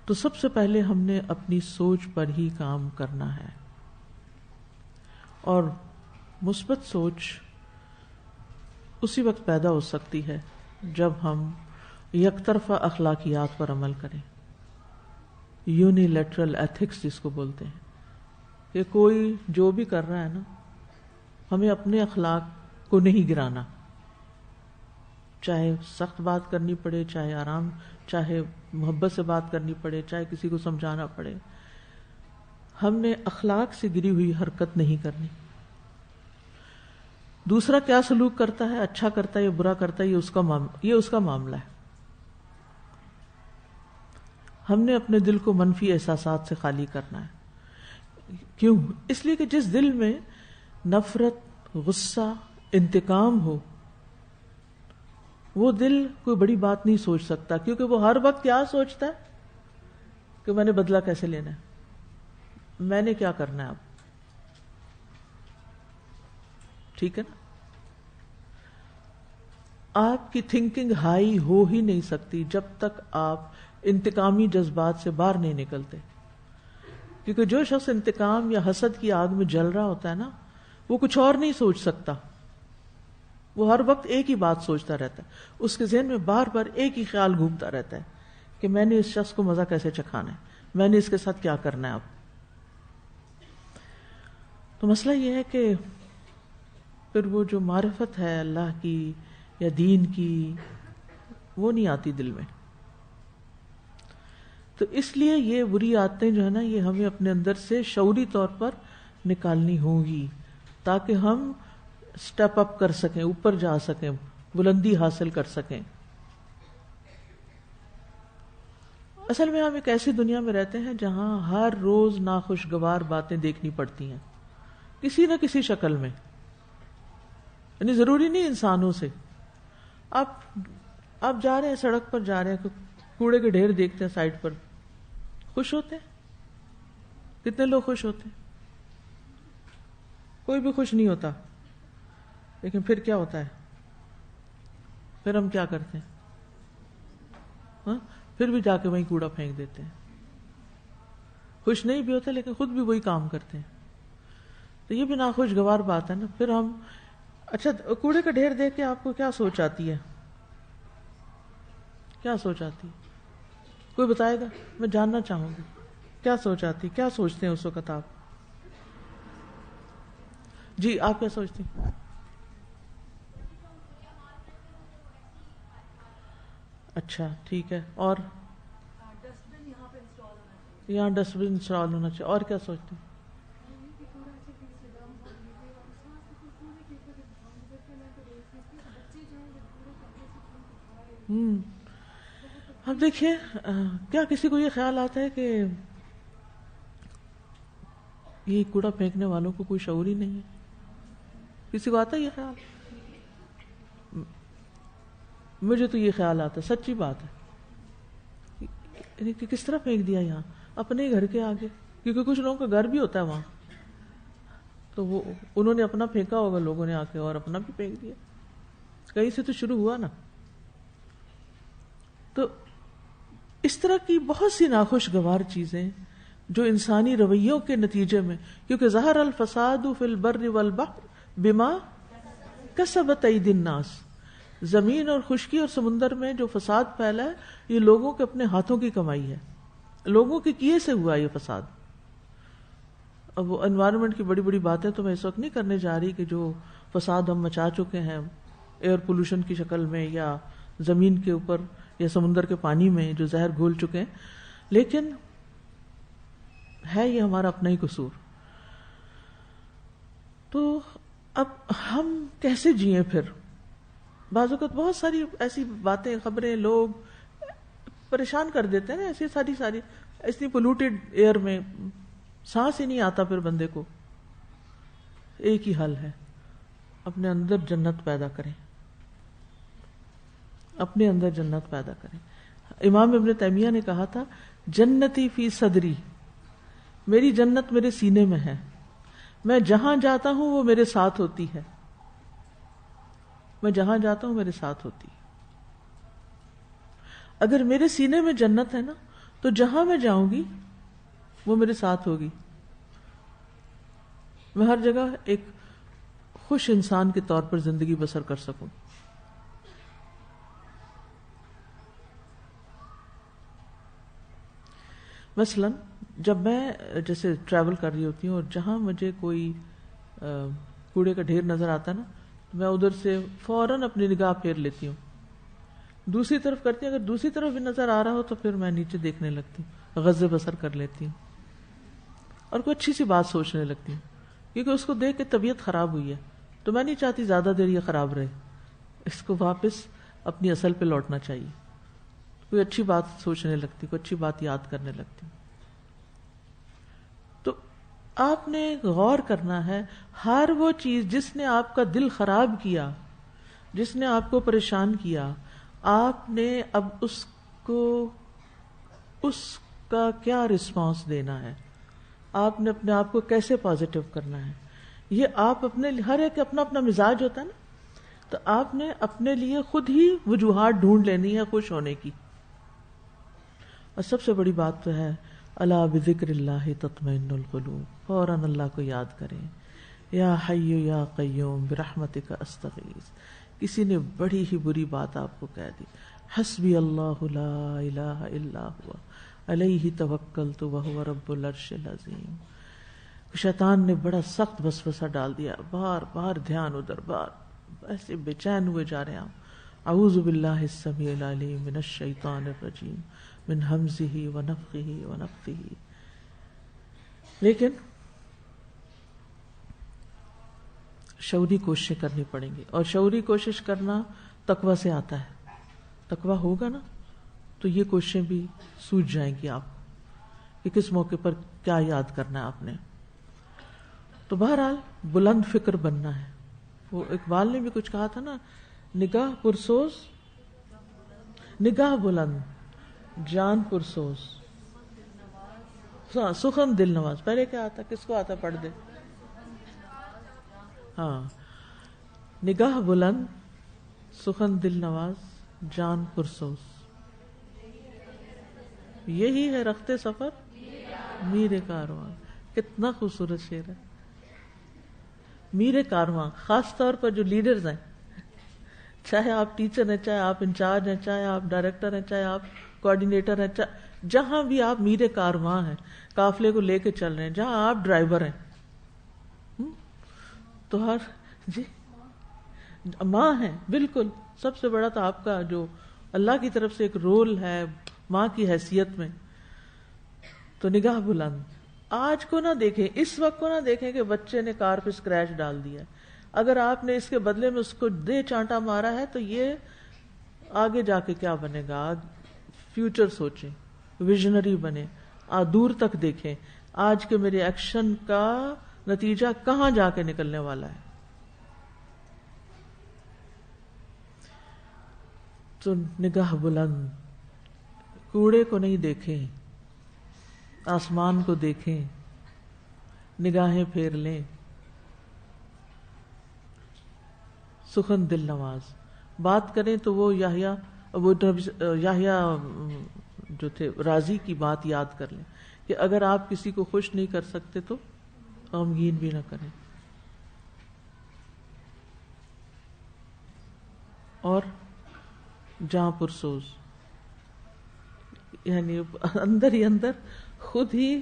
A: تو سب سے پہلے ہم نے اپنی سوچ پر ہی کام کرنا ہے, اور مثبت سوچ اسی وقت پیدا ہو سکتی ہے جب ہم یک طرفہ اخلاقیات پر عمل کریں, یونیلیٹرل ایتھکس جس کو بولتے ہیں, کہ کوئی جو بھی کر رہا ہے نا, ہمیں اپنے اخلاق کو نہیں گرانا, چاہے سخت بات کرنی پڑے, چاہے آرام, چاہے محبت سے بات کرنی پڑے, چاہے کسی کو سمجھانا پڑے. ہم نے اخلاق سے گری ہوئی حرکت نہیں کرنی. دوسرا کیا سلوک کرتا ہے, اچھا کرتا ہے یا برا کرتا ہے, یہ اس کا معاملہ ہے. ہم نے اپنے دل کو منفی احساسات سے خالی کرنا ہے. کیوں؟ اس لیے کہ جس دل میں نفرت, غصہ, انتقام ہو, وہ دل کوئی بڑی بات نہیں سوچ سکتا, کیونکہ وہ ہر وقت کیا سوچتا ہے کہ میں نے بدلہ کیسے لینا ہے, میں نے کیا کرنا ہے اب. ٹھیک ہے نا. آپ کی تھنکنگ ہائی ہو ہی نہیں سکتی جب تک آپ انتقامی جذبات سے باہر نہیں نکلتے, کیونکہ جو شخص انتقام یا حسد کی آگ میں جل رہا ہوتا ہے نا, وہ کچھ اور نہیں سوچ سکتا, وہ ہر وقت ایک ہی بات سوچتا رہتا ہے. اس کے ذہن میں بار بار ایک ہی خیال گھومتا رہتا ہے کہ میں نے اس شخص کو مزہ کیسے چکھانا ہے, میں نے اس کے ساتھ کیا کرنا ہے اب. تو مسئلہ یہ ہے کہ پھر وہ جو معرفت ہے اللہ کی یا دین کی, وہ نہیں آتی دل میں. تو اس لیے یہ بری عادتیں جو ہے نا یہ ہمیں اپنے اندر سے شعوری طور پر نکالنی ہوں گی تاکہ ہم سٹیپ اپ کر سکیں، اوپر جا سکیں، بلندی حاصل کر سکیں۔ اصل میں ہم ایک ایسی دنیا میں رہتے ہیں جہاں ہر روز ناخوشگوار باتیں دیکھنی پڑتی ہیں کسی نہ کسی شکل میں، یعنی ضروری نہیں انسانوں سے۔ آپ جا رہے ہیں، سڑک پر جا رہے ہیں، کوڑے کے ڈھیر دیکھتے ہیں سائڈ پر، خوش ہوتے ہیں؟ کتنے لوگ خوش ہوتے ہیں؟ کوئی بھی خوش نہیں ہوتا، لیکن پھر کیا ہوتا ہے؟ پھر ہم کیا کرتے ہیں؟ ہاں، پھر بھی جا کے وہیں کوڑا پھینک دیتے ہیں۔ خوش نہیں بھی ہوتے لیکن خود بھی وہی کام کرتے ہیں، تو یہ بھی ناخوشگوار بات ہے نا۔ پھر ہم اچھا کوڑے کا ڈھیر دیکھ کے آپ کو کیا سوچ آتی ہے؟ کیا سوچ آتی ہے؟ کوئی بتائے گا؟ میں جاننا چاہوں گی کیا سوچ آتی، کیا سوچتے ہیں اس وقت آپ؟ جی آپ کیا سوچتے ہیں؟ اچھا ٹھیک ہے، اور یہاں ڈسٹ بن انسٹال ہونا چاہیے، اور کیا سوچتے ہیں؟ اب دیکھیے کیا کسی کو یہ خیال آتا ہے کہ یہ کوڑا پھینکنے والوں کو کوئی شعور ہی نہیں ہے؟ کسی کو آتا ہے یہ خیال؟ مجھے تو یہ خیال آتا ہے، سچی بات ہے کہ کس طرح پھینک دیا یہاں اپنے گھر کے آگے، کیونکہ کچھ لوگوں کا گھر بھی ہوتا ہے وہاں، تو وہ انہوں نے اپنا پھینکا ہوگا لوگوں نے آ کے اور اپنا بھی پھینک دیا، کہیں سے تو شروع ہوا نا۔ تو اس طرح کی بہت سی ناخوشگوار چیزیں جو انسانی رویوں کے نتیجے میں، کیونکہ ظہر الفساد فی البر والبحر بما کسبت ایدی الناس، زمین اور خشکی اور سمندر میں جو فساد پھیلا ہے یہ لوگوں کے اپنے ہاتھوں کی کمائی ہے، لوگوں کے کیے سے ہوا یہ فساد۔ اب وہ انوائرمنٹ کی بڑی بڑی باتیں تو میں اس وقت نہیں کرنے جا رہی کہ جو فساد ہم مچا چکے ہیں ایئر پولوشن کی شکل میں یا زمین کے اوپر یا سمندر کے پانی میں جو زہر گھول چکے ہیں، لیکن ہے یہ ہمارا اپنا ہی قصور۔ تو اب ہم کیسے جئیں پھر؟ بعض اوقات بہت ساری ایسی باتیں، خبریں لوگ پریشان کر دیتے ہیں نا، ایسی ساری ایسی پولوٹیڈ ایئر میں سانس ہی نہیں آتا پھر بندے کو۔ ایک ہی حل ہے، اپنے اندر جنت پیدا کریں، اپنے اندر جنت پیدا کریں۔ امام ابن تیمیہ نے کہا تھا جنتی فی صدری، میری جنت میرے سینے میں ہے، میں جہاں جاتا ہوں وہ میرے ساتھ ہوتی ہے، میں جہاں جاتا ہوں میرے ساتھ ہوتی ہے۔ اگر میرے سینے میں جنت ہے نا تو جہاں میں جاؤں گی وہ میرے ساتھ ہوگی، میں ہر جگہ ایک خوش انسان کے طور پر زندگی بسر کر سکوں۔ مثلا جب میں جیسے ٹریول کر رہی ہوتی ہوں اور جہاں مجھے کوئی کوڑے کا ڈھیر نظر آتا ہے نا، میں ادھر سے فوراً اپنی نگاہ پھیر لیتی ہوں، دوسری طرف کرتی ہوں، اگر دوسری طرف بھی نظر آ رہا ہو تو پھر میں نیچے دیکھنے لگتی ہوں، غض بصر کر لیتی ہوں اور کوئی اچھی سی بات سوچنے لگتی ہوں، کیونکہ اس کو دیکھ کے طبیعت خراب ہوئی ہے تو میں نہیں چاہتی زیادہ دیر یہ خراب رہے، اس کو واپس اپنی اصل پہ لوٹنا چاہیے۔ کوئی اچھی بات سوچنے لگتی، کوئی اچھی بات یاد کرنے لگتی۔ تو آپ نے غور کرنا ہے، ہر وہ چیز جس نے آپ کا دل خراب کیا، جس نے آپ کو پریشان کیا، آپ نے اب اس کا کیا رسپانس دینا ہے، آپ نے اپنے آپ کو کیسے پازیٹو کرنا ہے۔ یہ آپ اپنے ہر ایک اپنا اپنا مزاج ہوتا ہے نا، تو آپ نے اپنے لیے خود ہی وجوہات ڈھونڈ لینی ہے خوش ہونے کی۔ اور سب سے بڑی بات تو ہے الا بذکر اللہ تطمئن القلوب، فوراً اللہ کو یاد کریں، یا حی یا قیوم برحمتک استغیث۔ کسی نے بڑی ہی بری بات آپ کو کہہ دی، حسبی اللہ لا الہ الا ہوا علیہ توکلت وہو رب العرش العظیم۔ شیطان نے بڑا سخت وسوسہ ڈال دیا، بار بار دھیان ادھر، بار ایسے بے چین ہوئے جا رہے ہیں۔ اعوذ باللہ السمیع العلیم من الشیطان الرجیم من ہمزہ ونفخہ ونفثہ. لیکن شعوری کوششیں کرنی پڑیں گی، اور شعوری کوشش کرنا تقویٰ سے آتا ہے. تقویٰ ہوگا نا تو یہ کوششیں بھی سوجھ جائیں گی آپ کہ کس موقع پر کیا یاد کرنا ہے آپ نے. تو بہرحال بلند فکر بننا ہے. وہ اقبال نے بھی کچھ کہا تھا نا، نگاہ پرسوز، نگاہ بلند جان پرسوز، سخن دل نواز. پہلے کیا آتا، کس کو آتا پڑھ دے. ہاں، نگاہ بلند سخن دل نواز جان پرسوز. یہی ہے رخت سفر میر کارواں. کتنا خوبصورت شعر ہے. میر کارواں، خاص طور پر جو لیڈرز ہیں، چاہے آپ ٹیچر ہیں، چاہے آپ انچارج ہیں، چاہے آپ ڈائریکٹر ہیں، چاہے آپ کوآرڈینیٹر ہیں، جہاں بھی آپ میر کارواں ہیں، قافلے کو لے کے چل رہے ہیں، جہاں آپ ڈرائیور ہیں، تو ہر جی ماں ہیں. بالکل سب سے بڑا تو آپ کا جو اللہ کی طرف سے ایک رول ہے ماں کی حیثیت میں. تو نگاہ بلند، آج کو نہ دیکھیں، اس وقت کو نہ دیکھیں کہ بچے نے کار پہ اسکریچ ڈال دیا. اگر آپ نے اس کے بدلے میں اس کو دے چانٹا مارا ہے تو یہ آگے جا کے کیا بنے گا. فیوچر سوچیں، ویژنری بنے، دور تک دیکھیں. آج کے میرے ایکشن کا نتیجہ کہاں جا کے نکلنے والا ہے. تو نگاہ بلند، کوڑے کو نہیں دیکھیں، آسمان کو دیکھیں، نگاہیں پھیر لیں. سخن دل نواز، بات کریں تو وہ یحییٰ جو تھے راضی کی بات یاد کر لیں کہ اگر آپ کسی کو خوش نہیں کر سکتے تو غمگین بھی نہ کریں. اور جاں پرسوز، یعنی اندر ہی اندر خود ہی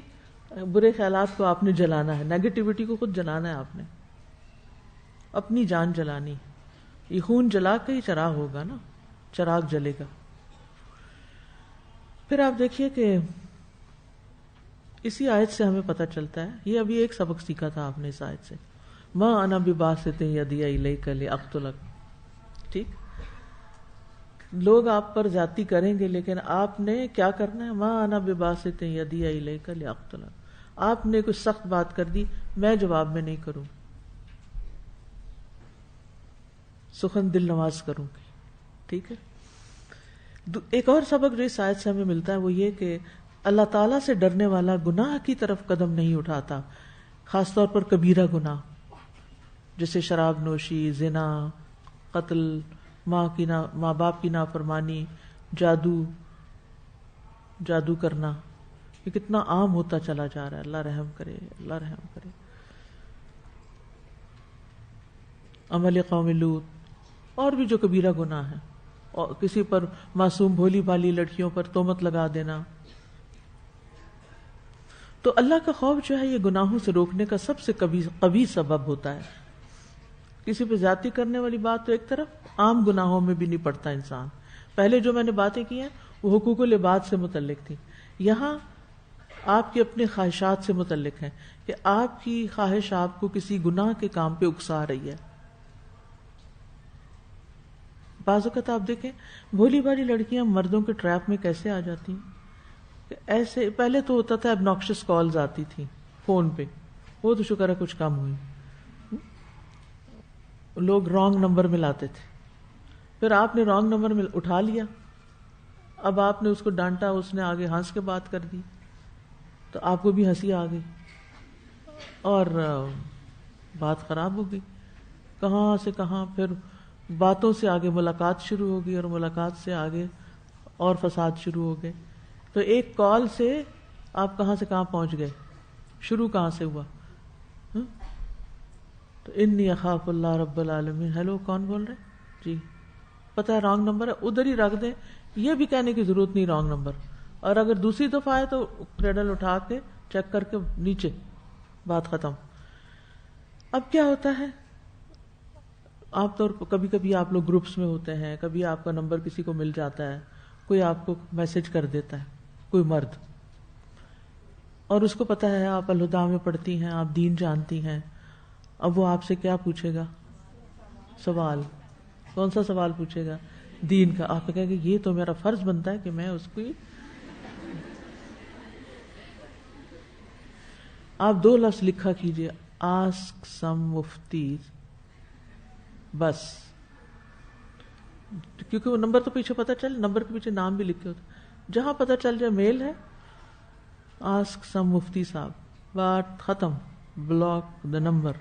A: برے خیالات کو آپ نے جلانا ہے، نیگیٹیوٹی کو خود جلانا ہے. آپ نے اپنی جان جلانی. یہ خون جلا کے ہی چراغ ہوگا نا، چراغ جلے گا. پھر آپ دیکھیے کہ اسی آیت سے ہمیں پتہ چلتا ہے، یہ ابھی ایک سبق سیکھا تھا آپ نے اس آیت سے، ما انا بباسط یدی الیک لاقتلک. ٹھیک، لوگ آپ پر زیادتی کریں گے لیکن آپ نے کیا کرنا ہے، ما انا بباسط یدی الیک لاقتلک. آپ نے کچھ سخت بات کر دی، میں جواب میں نہیں کروں، سخن دل نواز کروں گی. ٹھیک ہے. ایک اور سبق جو اس آیت سے ہمیں ملتا ہے وہ یہ کہ اللہ تعالیٰ سے ڈرنے والا گناہ کی طرف قدم نہیں اٹھاتا، خاص طور پر کبیرہ گناہ جیسے شراب نوشی، زنا، قتل، ماں باپ کی نافرمانی، جادو کرنا. یہ کتنا عام ہوتا چلا جا رہا ہے. اللہ رحم کرے، اللہ رحم کرے. عمل قوم لوط، اور بھی جو کبیرہ گناہ ہے، اور کسی پر معصوم بھولی بھالی لڑکیوں پر تہمت لگا دینا. تو اللہ کا خوف جو ہے یہ گناہوں سے روکنے کا سب سے قوی سبب ہوتا ہے. کسی پہ زیادتی کرنے والی بات تو ایک طرف، عام گناہوں میں بھی نہیں پڑتا انسان. پہلے جو میں نے باتیں کی ہیں وہ حقوق العباد سے متعلق تھی، یہاں آپ کی اپنی خواہشات سے متعلق ہیں کہ آپ کی خواہش آپ کو کسی گناہ کے کام پہ اکسا رہی ہے. بعض اوقات آپ دیکھیں بھولی بھالی لڑکیاں مردوں کے ٹریپ میں کیسے آ جاتی ہیں. ایسے پہلے تو ہوتا تھا ابناکشس کالز آتی تھی فون پہ، وہ تو شکر ہے کچھ کم ہوئی. لوگ رانگ نمبر ملاتے تھے، پھر آپ نے رانگ نمبر میں اٹھا لیا، اب آپ نے اس کو ڈانٹا، اس نے آگے ہنس کے بات کر دی تو آپ کو بھی ہنسی آ گئی اور بات خراب ہو گئی. کہاں سے کہاں، پھر باتوں سے آگے ملاقات شروع ہو گئی اور ملاقات سے آگے اور فساد شروع ہو گئے. تو ایک کال سے آپ کہاں سے کہاں پہنچ گئے، شروع کہاں سے ہوا. تو انی اخاف اللہ رب العالمین. ہیلو، کون بول رہے؟ جی پتہ ہے رانگ نمبر ہے، ادھر ہی رکھ دیں، یہ بھی کہنے کی ضرورت نہیں رانگ نمبر. اور اگر دوسری دفعہ آئے تو کریڈل اٹھا کے چیک کر کے نیچے، بات ختم. اب کیا ہوتا ہے، عام طور پر کبھی کبھی آپ لوگ گروپس میں ہوتے ہیں، کبھی آپ کا نمبر کسی کو مل جاتا ہے، کوئی آپ کو میسج کر دیتا ہے، کوئی مرد، اور اس کو پتا ہے آپ الہدیٰ میں پڑھتی ہیں، آپ دین جانتی ہیں، اب وہ آپ سے کیا پوچھے گا؟ سوال. کون سا سوال پوچھے گا؟ دین کا. آپ کہیں گے یہ تو میرا فرض بنتا ہے کہ میں اس کو. آپ 2 لفظ لکھا کیجئے، آسک سم مفتیز، بس. کیونکہ وہ نمبر تو پیچھے پتہ چل، نمبر کے پیچھے نام بھی لکھے ہوتے، جہاں پتہ چل جائے میل ہے، آسک سم مفتی صاحب، بات ختم. Block the number.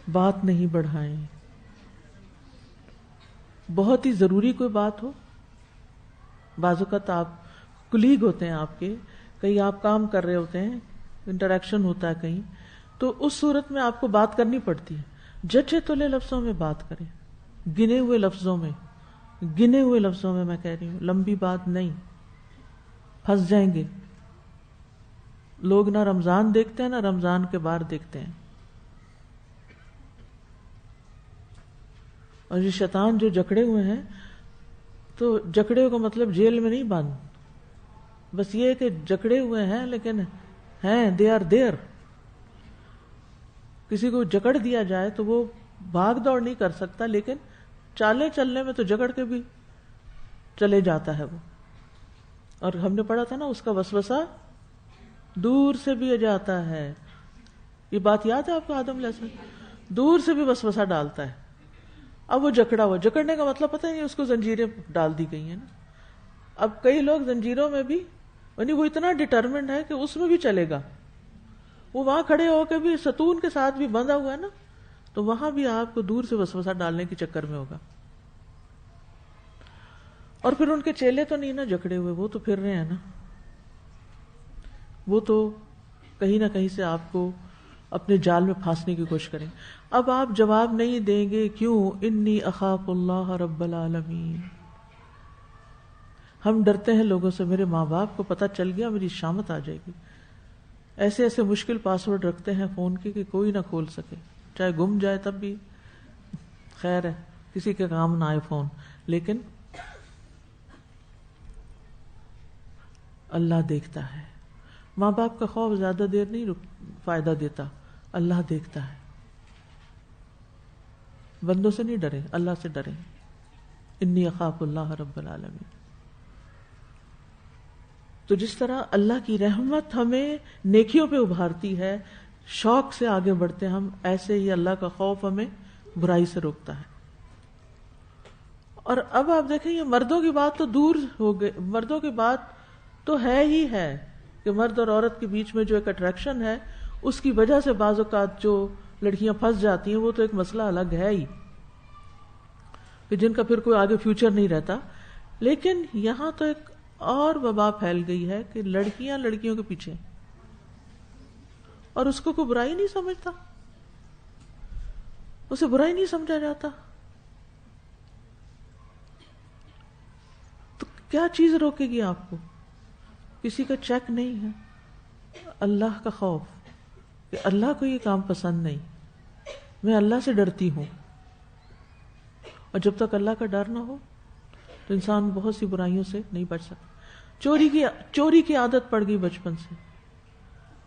A: بات نہیں بڑھائیں. بہت ہی ضروری کوئی بات ہو، بعض اوقات آپ کلیگ ہوتے ہیں آپ کے، کہیں آپ کام کر رہے ہوتے ہیں، انٹریکشن ہوتا ہے کہیں، تو اس صورت میں آپ کو بات کرنی پڑتی ہے. جچے تلے لفظوں میں بات کریں، گنے ہوئے لفظوں میں میں کہہ رہی ہوں، لمبی بات نہیں. پھنس جائیں گے. لوگ نہ رمضان دیکھتے ہیں نہ رمضان کے بعد دیکھتے ہیں. اور یہ شیطان جو جکڑے ہوئے ہیں، تو جکڑے کا مطلب جیل میں نہیں بند، بس یہ کہ جکڑے ہوئے ہیں لیکن ہیں دے آر دیر. کسی کو جکڑ دیا جائے تو وہ بھاگ دوڑ نہیں کر سکتا، لیکن چالیں چلنے میں تو جکڑ کے بھی چلے جاتا ہے وہ. اور ہم نے پڑھا تھا نا، اس کا وسوسہ دور سے بھی جاتا ہے. یہ بات یاد ہے آپ کو؟ آدم علیہ السلام دور سے بھی وسوسہ ڈالتا ہے. اب وہ جکڑا ہوا، جکڑنے کا مطلب پتہ نہیں، اس کو زنجیریں ڈال دی گئی ہیں نا. اب کئی لوگ زنجیروں میں بھی، یعنی وہ اتنا ڈٹرمنڈ ہے کہ اس میں بھی چلے گا. وہ وہاں کھڑے ہو کے بھی ستون کے ساتھ بھی بندھا ہوا ہے نا، تو وہاں بھی آپ کو دور سے وسوسہ ڈالنے کے چکر میں ہوگا. اور پھر ان کے چیلے تو نہیں نا جکڑے ہوئے، وہ تو پھر رہے ہیں نا، وہ تو کہیں نہ کہیں سے آپ کو اپنے جال میں پھانسنے کی کوشش کریں. اب آپ جواب نہیں دیں گے، کیوں؟ انی اخاف اللہ رب العالمین. ہم ڈرتے ہیں لوگوں سے، میرے ماں باپ کو پتہ چل گیا میری شامت آ جائے گی. ایسے ایسے مشکل پاسورڈ رکھتے ہیں فون کے کہ کوئی نہ کھول سکے، چاہے گم جائے تب بھی خیر ہے، کسی کے کام نہ آئے فون. لیکن اللہ دیکھتا ہے. ماں باپ کا خوف زیادہ دیر نہیں فائدہ دیتا، اللہ دیکھتا ہے. بندوں سے نہیں ڈریں، اللہ سے ڈریں. انی اخاف اللہ رب العالمین. تو جس طرح اللہ کی رحمت ہمیں نیکیوں پہ ابھارتی ہے، شوق سے آگے بڑھتے ہم، ایسے ہی اللہ کا خوف ہمیں برائی سے روکتا ہے. اور اب آپ دیکھیں، یہ مردوں کی بات تو دور ہو گئی، مردوں کی بات تو ہے ہی ہے کہ مرد اور عورت کے بیچ میں جو ایک اٹریکشن ہے، اس کی وجہ سے بعض اوقات جو لڑکیاں پھنس جاتی ہیں، وہ تو ایک مسئلہ الگ ہے ہی کہ جن کا پھر کوئی آگے فیوچر نہیں رہتا. لیکن یہاں تو ایک اور وبا پھیل گئی ہے کہ لڑکیاں لڑکیوں کے پیچھے، اور اس کو کوئی برائی نہیں سمجھتا، اسے برائی نہیں سمجھا جاتا. تو کیا چیز روکے گی آپ کو؟ کسی کا چیک نہیں ہے، اللہ کا خوف کہ اللہ کو یہ کام پسند نہیں، میں اللہ سے ڈرتی ہوں. اور جب تک اللہ کا ڈر نہ ہو تو انسان بہت سی برائیوں سے نہیں بچ سکتا. چوری کی عادت پڑ گئی بچپن سے.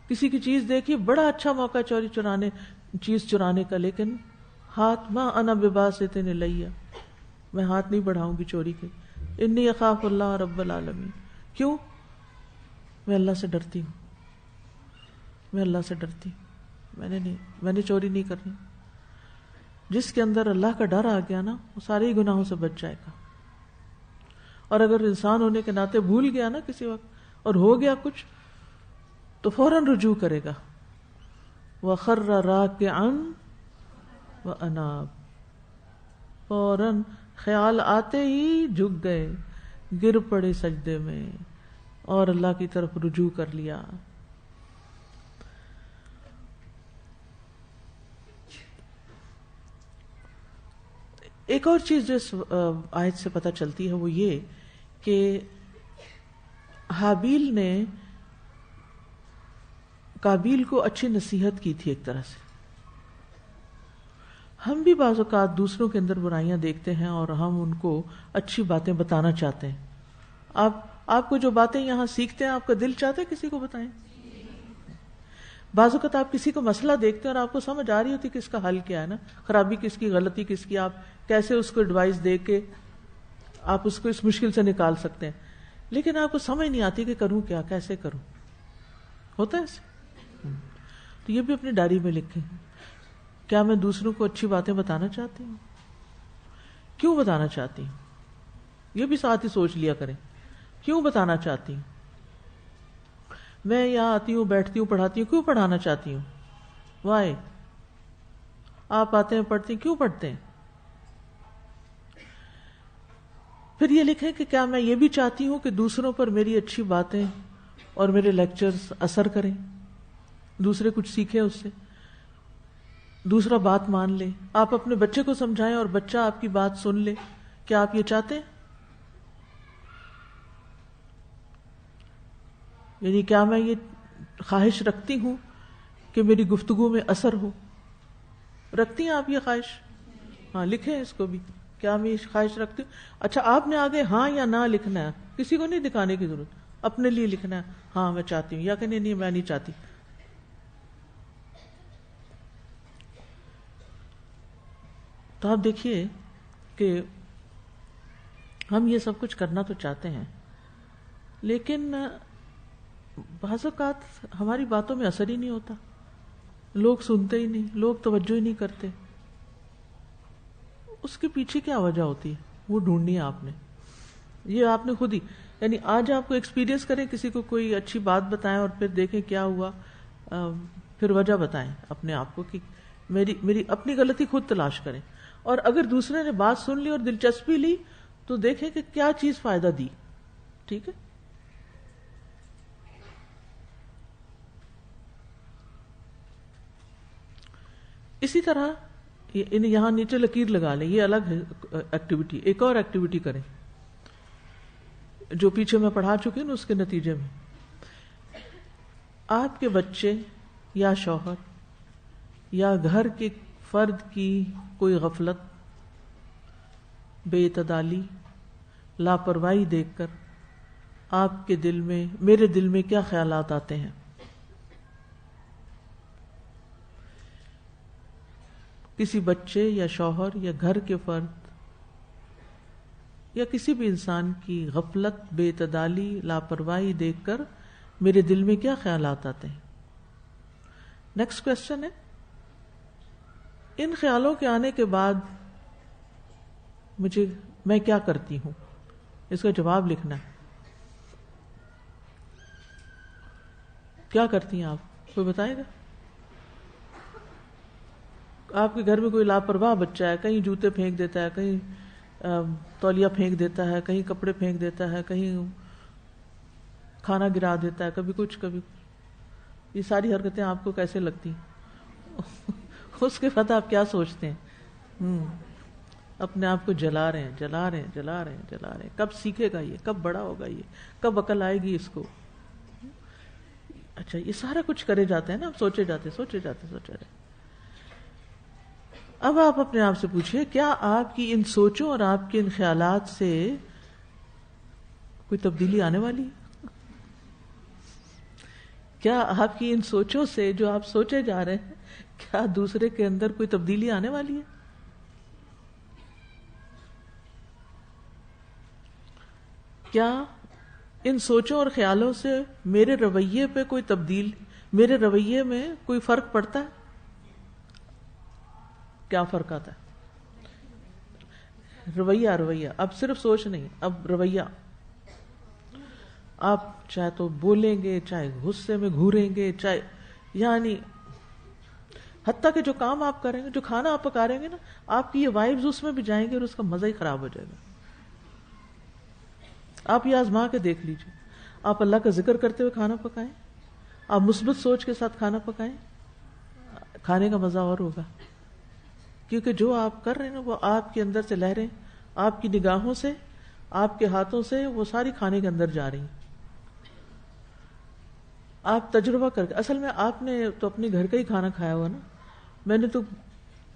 A: کسی کی چیز دیکھی، بڑا اچھا موقع چیز چرانے کا، لیکن ہاتھ ما انا بباسط الیہ، میں ہاتھ نہیں بڑھاؤں گی چوری کے. انی اخاف اللہ رب العالمین. کیوں؟ میں اللہ سے ڈرتی ہوں، میں اللہ سے ڈرتی ہوں، میں نے چوری نہیں کرنی. جس کے اندر اللہ کا ڈر آ گیا نا، وہ سارے ہی گناہوں سے بچ جائے گا. اور اگر انسان ہونے کے ناطے بھول گیا نا کسی وقت اور ہو گیا کچھ، تو فوراً رجوع کرے گا. وَخَرَّ رَاكِعًا وَأَنَابَ. فوراً خیال آتے ہی جھک گئے، گر پڑے سجدے میں اور اللہ کی طرف رجوع کر لیا. ایک اور چیز جو اس آیت سے پتہ چلتی ہے وہ یہ کہ حابیل نے قابیل کو اچھی نصیحت کی تھی. ایک طرح سے ہم بھی بعض اوقات دوسروں کے اندر برائیاں دیکھتے ہیں اور ہم ان کو اچھی باتیں بتانا چاہتے ہیں. آپ کو جو باتیں یہاں سیکھتے ہیں آپ کا دل چاہتا ہے کسی کو بتائیں. بعض اوقات آپ کسی کو مسئلہ دیکھتے ہیں اور آپ کو سمجھ آ رہی ہوتی کہ اس کا حل کیا ہے نا, خرابی کس کی, غلطی کس کی, آپ کیسے اس کو ایڈوائز دے کے آپ اس کو اس مشکل سے نکال سکتے ہیں, لیکن آپ کو سمجھ نہیں آتی کہ کروں کیا, کیسے کروں. ہوتا ہے ایسے؟ تو یہ بھی اپنی ڈائری میں لکھیں. کیا میں دوسروں کو اچھی باتیں بتانا چاہتی ہوں؟ کیوں بتانا چاہتی ہوں؟ یہ بھی ساتھ ہی سوچ لیا کریں, کیوں بتانا چاہتی ہوں؟ میں یہاں آتی ہوں, بیٹھتی ہوں, پڑھاتی ہوں, کیوں پڑھانا چاہتی ہوں؟ وائی؟ آپ آتے ہیں, پڑھتے ہیں, کیوں پڑھتے ہیں؟ پھر یہ لکھیں کہ کیا میں یہ بھی چاہتی ہوں کہ دوسروں پر میری اچھی باتیں اور میرے لیکچرز اثر کریں, دوسرے کچھ سیکھیں اس سے, دوسرا بات مان لے. آپ اپنے بچے کو سمجھائیں اور بچہ آپ کی بات سن لے. کیا آپ یہ چاہتے ہیں؟ یعنی کیا میں یہ خواہش رکھتی ہوں کہ میری گفتگو میں اثر ہو؟ رکھتی ہیں آپ یہ خواہش؟ ہاں, لکھیں اس کو بھی. کیا میں یہ خواہش رکھتی ہوں؟ اچھا, آپ نے آگے ہاں یا نہ لکھنا ہے, کسی کو نہیں دکھانے کی ضرورت, اپنے لیے لکھنا ہے. ہاں میں چاہتی ہوں, یا کہ نہیں میں نہیں چاہتی. تو آپ دیکھیے کہ ہم یہ سب کچھ کرنا تو چاہتے ہیں, لیکن بعض اوقات ہماری باتوں میں اثر ہی نہیں ہوتا, لوگ سنتے ہی نہیں, لوگ توجہ ہی نہیں کرتے. اس کے پیچھے کیا وجہ ہوتی ہے, وہ ڈھونڈنی ہے آپ نے. یہ آپ نے خود ہی, یعنی آج آپ کو ایکسپیرینس کریں, کسی کو کوئی اچھی بات بتائیں اور پھر دیکھیں کیا ہوا, پھر وجہ بتائیں اپنے آپ کو کہ میری اپنی غلطی خود تلاش کریں. اور اگر دوسرے نے بات سن لی اور دلچسپی لی تو دیکھیں کہ کیا چیز فائدہ دی. ٹھیک ہے؟ اسی طرح یہاں نیچے لکیر لگا لیں, یہ الگ ایکٹیویٹی. ایک اور ایکٹیویٹی کریں جو پیچھے میں پڑھا چکی ہوں, اس کے نتیجے میں آپ کے بچے یا شوہر یا گھر کے فرد کی کوئی غفلت, بے اعتدالی, لاپرواہی دیکھ کر آپ کے دل میں, میرے دل میں کیا خیالات آتے ہیں؟ کسی بچے یا شوہر یا گھر کے فرد یا کسی بھی انسان کی غفلت, بے اعتدالی, لاپرواہی دیکھ کر میرے دل میں کیا خیالات آتے ہیں؟ نیکسٹ کوشچن ہے, ان خیالوں کے آنے کے بعد میں کیا کرتی ہوں؟ اس کا جواب لکھنا ہے. کیا کرتی ہیں آپ؟ کوئی بتائے گا؟ آپ کے گھر میں کوئی لاپرواہ بچہ ہے, کہیں جوتے پھینک دیتا ہے, کہیں تولیہ پھینک دیتا ہے, کہیں کپڑے پھینک دیتا ہے, کہیں کھانا گرا دیتا ہے, کبھی کچھ کبھی. یہ ساری حرکتیں آپ کو کیسے لگتی ہیں؟ اس کے بعد آپ کیا سوچتے ہیں؟ اپنے آپ کو جلا رہے ہیں. کب سیکھے گا یہ, کب بڑا ہوگا یہ, کب عقل آئے گی اس کو؟ اچھا, یہ سارا کچھ کرے جاتے ہیں نا, سوچے جاتے. اب آپ اپنے آپ سے پوچھئے, کیا آپ کی ان سوچوں اور آپ کے ان خیالات سے کوئی تبدیلی آنے والی ہے؟ کیا آپ کی ان سوچوں سے جو آپ سوچے جا رہے ہیں, کیا دوسرے کے اندر کوئی تبدیلی آنے والی ہے؟ کیا ان سوچوں اور خیالوں سے میرے رویے پہ کوئی میرے رویے میں کوئی فرق پڑتا ہے؟ کیا فرق آتا ہے؟ رویہ. اب صرف سوچ نہیں, اب رویہ. آپ چاہے تو بولیں گے, چاہے غصے میں گھوریں گے, چاہے یعنی حتیٰ کہ جو کام آپ کریں گے, جو کھانا آپ پکا رہے گے نا, آپ کی یہ وائبز اس میں بھی جائیں گے اور اس کا مزہ ہی خراب ہو جائے گا. آپ یہ آزما کے دیکھ لیجیے. آپ اللہ کا ذکر کرتے ہوئے کھانا پکائیں, آپ مثبت سوچ کے ساتھ کھانا پکائیں, کھانے کا مزہ اور ہوگا. کیونکہ جو آپ کر رہے ہیں نا وہ آپ کے اندر سے لہریں, آپ کی نگاہوں سے, آپ کے ہاتھوں سے وہ ساری کھانے کے اندر جا رہی ہیں. آپ تجربہ کر کے, اصل میں آپ نے تو اپنے گھر کا ہی کھانا کھایا ہوا نا. میں نے تو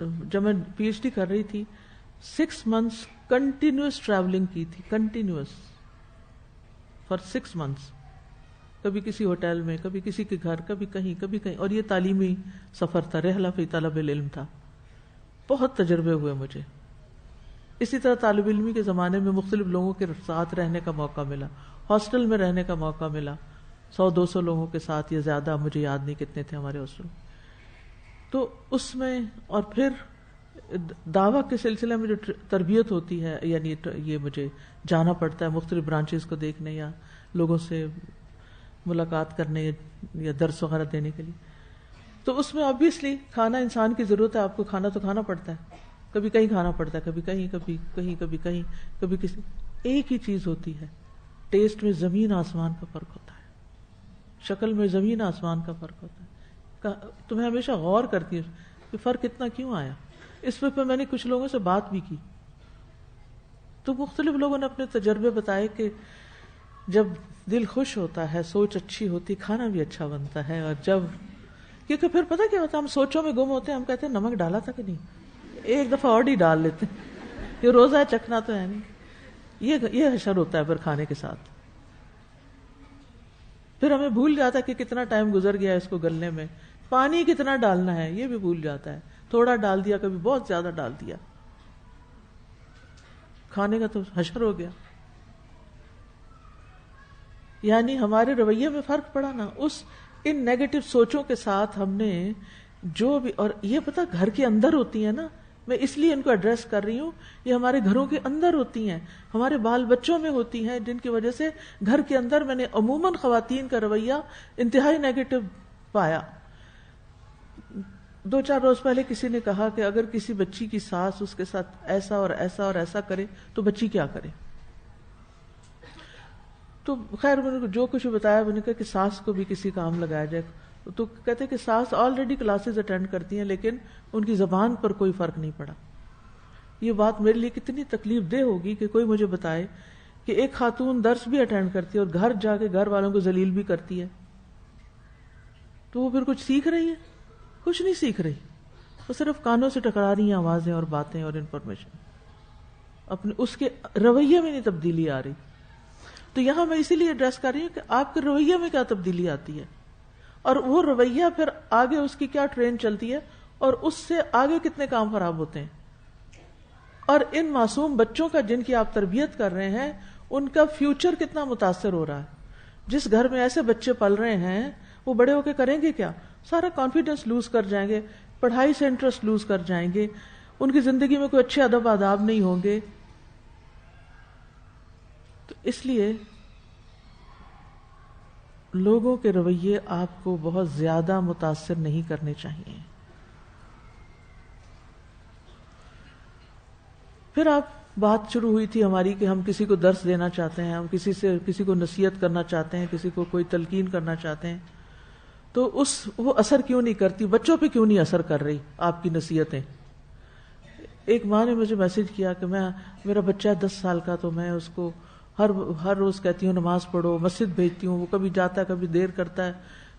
A: جب میں پی ایچ ڈی کر رہی تھی 6 months کنٹینیوس ٹریولنگ کی تھی، کنٹینیوس فار 6 months، کبھی کسی ہوٹل میں، کبھی کسی کے گھر، کبھی کہیں، اور یہ تعلیمی سفر تھا، رحلہ فی طلب العلم تھا. بہت تجربے ہوئے مجھے. اسی طرح طالب علمی کے زمانے میں مختلف لوگوں کے ساتھ رہنے کا موقع ملا، ہاسٹل میں رہنے کا موقع ملا، 100-200 لوگوں کے ساتھ یا زیادہ، مجھے یاد نہیں کتنے تھے ہمارے ہاسٹل. تو اس میں اور پھر دعویٰ کے سلسلے میں جو تربیت ہوتی ہے، یعنی یہ مجھے جانا پڑتا ہے مختلف برانچز کو دیکھنے یا لوگوں سے ملاقات کرنے یا درس وغیرہ دینے کے لیے. تو اس میں آبویسلی کھانا انسان کی ضرورت ہے، آپ کو کھانا تو کھانا پڑتا ہے، کبھی کہیں کھانا پڑتا ہے، کبھی کہیں، کبھی کہیں، کبھی کسی. ایک ہی چیز ہوتی ہے، ٹیسٹ میں زمین آسمان کا فرق ہوتا ہے، شکل میں زمین آسمان کا فرق ہوتا ہے. تمہیں ہمیشہ غور کرتی ہوں کہ فرق اتنا کیوں آیا. اس پہ میں نے کچھ لوگوں سے بات بھی کی تو مختلف لوگوں نے اپنے تجربے بتائے کہ جب دل خوش ہوتا ہے، سوچ اچھی ہوتی، کھانا بھی اچھا بنتا ہے. اور جب کیونکہ پھر پتہ کیا ہوتا ہے، ہم سوچوں میں گم ہوتے ہیں، ہم کہتے ہیں نمک ڈالا تھا کہ نہیں، ایک دفعہ اور ہی ڈال لیتے ہیں، یہ روزہ چکھنا تو ہے نہیں. یہ حشر ہوتا ہے پھر کھانے کے ساتھ. پھر ہمیں بھول جاتا ہے کہ کتنا ٹائم گزر گیا اس کو گلنے میں، پانی کتنا ڈالنا ہے یہ بھی بھول جاتا ہے. تھوڑا ڈال دیا، کبھی بہت زیادہ ڈال دیا، کھانے کا تو حشر ہو گیا. یعنی ہمارے رویے میں فرق پڑا نا، ان نیگیٹو سوچوں کے ساتھ ہم نے جو بھی. اور یہ پتہ گھر کے اندر ہوتی ہیں نا، میں اس لیے ان کو ایڈریس کر رہی ہوں، یہ ہمارے گھروں کے اندر ہوتی ہیں، ہمارے بال بچوں میں ہوتی ہیں، جن کی وجہ سے گھر کے اندر میں نے عموماً خواتین کا رویہ انتہائی نیگیٹو پایا. 2-4 روز پہلے کسی نے کہا کہ اگر کسی بچی کی ساس اس کے ساتھ ایسا اور ایسا اور ایسا کرے تو بچی کیا کرے. تو خیر میں نے جو کچھ بتایا، میں نے کہا کہ ساس کو بھی کسی کام لگایا جائے. تو کہتے کہ ساس آلریڈی کلاسز اٹینڈ کرتی ہیں لیکن ان کی زبان پر کوئی فرق نہیں پڑا. یہ بات میرے لیے کتنی تکلیف دہ ہوگی کہ کوئی مجھے بتائے کہ ایک خاتون درس بھی اٹینڈ کرتی ہے اور گھر جا کے گھر والوں کو ذلیل بھی کرتی ہے. تو وہ پھر کچھ سیکھ رہی ہے؟ کچھ نہیں سیکھ رہی، وہ صرف کانوں سے ٹکرا رہی ہیں آوازیں اور باتیں اور انفارمیشن، اپنے اس کے رویے میں نہیں تبدیلی آ رہی. تو یہاں میں اسی لیے ایڈریس کر رہی ہوں کہ آپ کے رویے میں کیا تبدیلی آتی ہے، اور وہ رویہ پھر آگے اس کی کیا ٹرین چلتی ہے، اور اس سے آگے کتنے کام خراب ہوتے ہیں. اور ان معصوم بچوں کا جن کی آپ تربیت کر رہے ہیں، ان کا فیوچر کتنا متاثر ہو رہا ہے. جس گھر میں ایسے بچے پل رہے ہیں وہ بڑے ہو کے کریں گے کیا؟ سارا کانفیڈنس لوز کر جائیں گے، پڑھائی سے انٹرسٹ لوز کر جائیں گے، ان کی زندگی میں کوئی اچھے ادب آداب نہیں ہوں گے. تو اس لیے لوگوں کے رویے آپ کو بہت زیادہ متاثر نہیں کرنے چاہیے. پھر آپ بات شروع ہوئی تھی ہماری کہ ہم کسی کو درس دینا چاہتے ہیں، ہم کسی کو نصیحت کرنا چاہتے ہیں، کسی کو کوئی تلقین کرنا چاہتے ہیں، تو وہ اثر کیوں نہیں کرتی، بچوں پہ کیوں نہیں اثر کر رہی آپ کی نصیحتیں. ایک ماں نے مجھے میسج کیا کہ میرا بچہ 10 سال کا، تو میں اس کو ہر روز کہتی ہوں نماز پڑھو، مسجد بھیجتی ہوں، وہ کبھی جاتا ہے کبھی دیر کرتا ہے.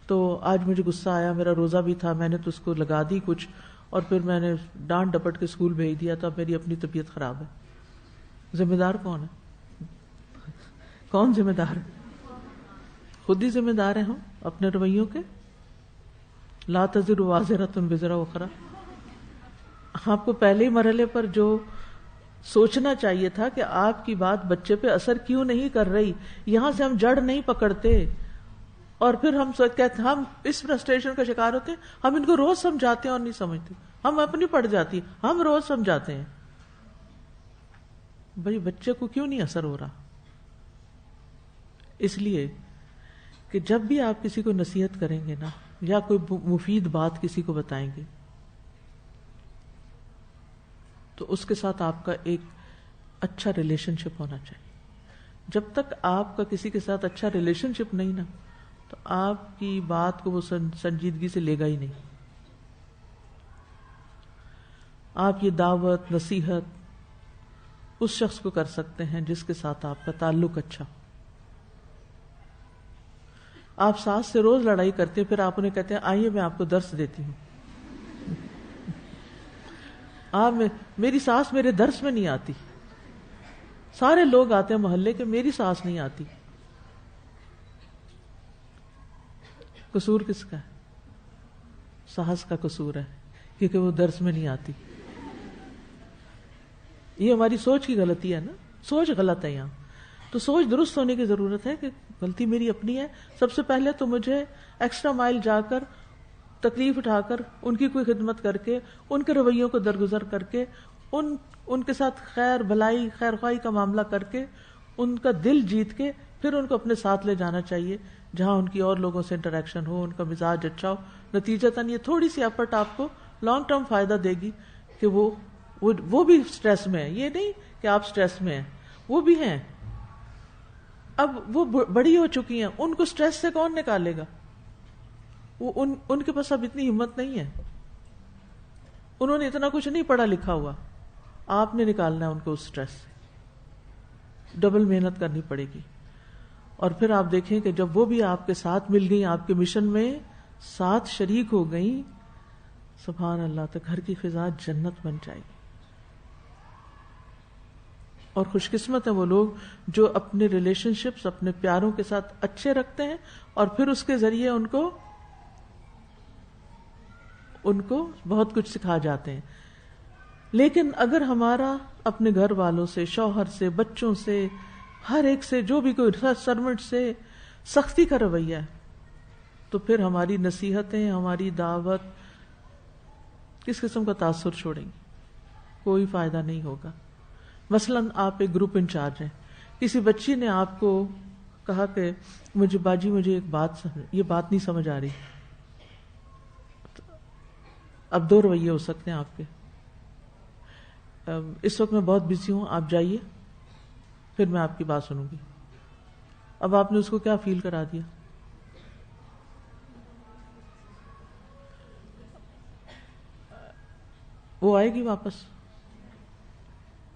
A: تو آج مجھے غصہ آیا، میرا روزہ بھی تھا، میں نے تو اس کو لگا دی کچھ، اور پھر میں نے ڈانٹ ڈپٹ کے اسکول بھیج دیا. تو اب میری اپنی طبیعت خراب ہے. ذمہ دار کون ہے؟ کون ذمہ دار ہے؟ خود ہی ذمہ دار ہیں ہم اپنے رویوں کے. لا تزر وازرۃ وزر اخرى. آپ کو پہلے ہی مرحلے پر جو سوچنا چاہیے تھا کہ آپ کی بات بچے پہ اثر کیوں نہیں کر رہی. یہاں سے ہم جڑ نہیں پکڑتے، اور پھر ہم کہتے ہم اس فرسٹریشن کا شکار ہوتے ہیں. ہم ان کو روز سمجھاتے ہیں اور نہیں سمجھتے، ہم اپنی پڑ جاتی، ہم روز سمجھاتے ہیں. بھائی بچے کو کیوں نہیں اثر ہو رہا؟ اس لیے کہ جب بھی آپ کسی کو نصیحت کریں گے نا، یا کوئی مفید بات کسی کو بتائیں گے، تو اس کے ساتھ آپ کا ایک اچھا ریلیشن شپ ہونا چاہیے. جب تک آپ کا کسی کے ساتھ اچھا ریلیشن شپ نہیں نا، تو آپ کی بات کو وہ سنجیدگی سے لے گا ہی نہیں. آپ یہ دعوت نصیحت اس شخص کو کر سکتے ہیں جس کے ساتھ آپ کا تعلق اچھا. آپ ساس سے روز لڑائی کرتے ہیں، پھر آپ انہیں کہتے ہیں آئیے میں آپ کو درس دیتی ہوں. میری ساس میرے درس میں نہیں آتی. سارے لوگ آتے ہیں محلے کے, میری ساس نہیں آتی. قصور کس کا ہے؟ ساس کا قصور ہے, کیونکہ وہ درس میں نہیں آتی. یہ ہماری سوچ کی غلطی ہے نا, سوچ غلط ہے. یہاں تو سوچ درست ہونے کی ضرورت ہے کہ غلطی میری اپنی ہے. سب سے پہلے تو مجھے ایکسٹرا مائل جا کر, تکلیف اٹھا کر, ان کی کوئی خدمت کر کے, ان کے رویوں کو درگزر کر کے, ان کے ساتھ خیر بھلائی خیر خواہی کا معاملہ کر کے, ان کا دل جیت کے پھر ان کو اپنے ساتھ لے جانا چاہیے جہاں ان کی اور لوگوں سے انٹریکشن ہو, ان کا مزاج اچھا ہو. نتیجتاً یہ تھوڑی سی ایفرٹ آپ کو لانگ ٹرم فائدہ دے گی کہ وہ بھی سٹریس میں ہے. یہ نہیں کہ آپ سٹریس میں ہیں, وہ بھی ہیں. اب وہ بڑی ہو چکی ہیں, ان کو سٹریس سے کون نکالے گا؟ وہ ان کے پاس اب اتنی ہمت نہیں ہے, انہوں نے اتنا کچھ نہیں پڑھا لکھا ہوا. آپ نے نکالنا ہے ان کو اس سٹریس سے, ڈبل محنت کرنی پڑے گی. اور پھر آپ دیکھیں کہ جب وہ بھی آپ کے ساتھ مل گئی, آپ کے مشن میں ساتھ شریک ہو گئی, سبحان اللہ, تو گھر کی فضا جنت بن جائے گی. اور خوش قسمت ہیں وہ لوگ جو اپنے ریلیشن شپس اپنے پیاروں کے ساتھ اچھے رکھتے ہیں اور پھر اس کے ذریعے ان کو بہت کچھ سکھا جاتے ہیں. لیکن اگر ہمارا اپنے گھر والوں سے, شوہر سے, بچوں سے, ہر ایک سے, جو بھی کوئی سرونٹ سے سختی کا رویہ ہے, تو پھر ہماری نصیحتیں, ہماری دعوت کس قسم کا تاثر چھوڑیں گی؟ کوئی فائدہ نہیں ہوگا. مثلاً آپ ایک گروپ انچارج ہیں, کسی بچی نے آپ کو کہا کہ باجی مجھے ایک یہ بات نہیں سمجھ آ رہی. اب دو رویے ہو سکتے ہیں آپ کے. اس وقت میں بہت بزی ہوں, آپ جائیے, پھر میں آپ کی بات سنوں گی. اب آپ نے اس کو کیا فیل کرا دیا؟ وہ آئے گی واپس؟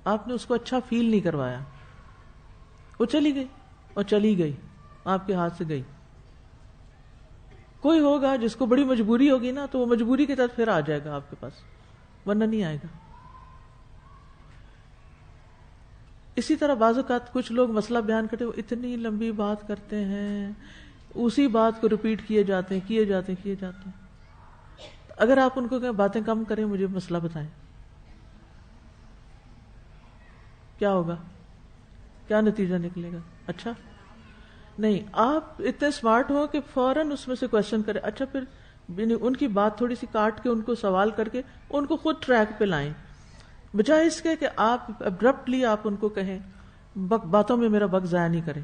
A: آپ نے اس کو اچھا فیل نہیں کروایا, وہ چلی گئی اور چلی گئی, آپ کے ہاتھ سے گئی. کوئی ہوگا جس کو بڑی مجبوری ہوگی نا, تو وہ مجبوری کے تحت پھر آ جائے گا آپ کے پاس, ورنہ نہیں آئے گا. اسی طرح بعض اوقات کچھ لوگ مسئلہ بیان کرتے, وہ اتنی لمبی بات کرتے ہیں, اسی بات کو ریپیٹ کیے جاتے ہیں. اگر آپ ان کو کہیں باتیں کم کریں, مجھے مسئلہ بتائیں, کیا ہوگا؟ کیا نتیجہ نکلے گا؟ اچھا نہیں, آپ اتنے اسمارٹ ہو کہ فوراً اس میں سے کوشچن کریں. اچھا پھر ان کی بات تھوڑی سی کاٹ کے, ان کو سوال کر کے ان کو خود ٹریک پہ لائیں, بجائے اس کے کہ آپ ابرپٹلی آپ ان کو کہیں, باتوں میں میرا وقت ضائع نہیں کریں.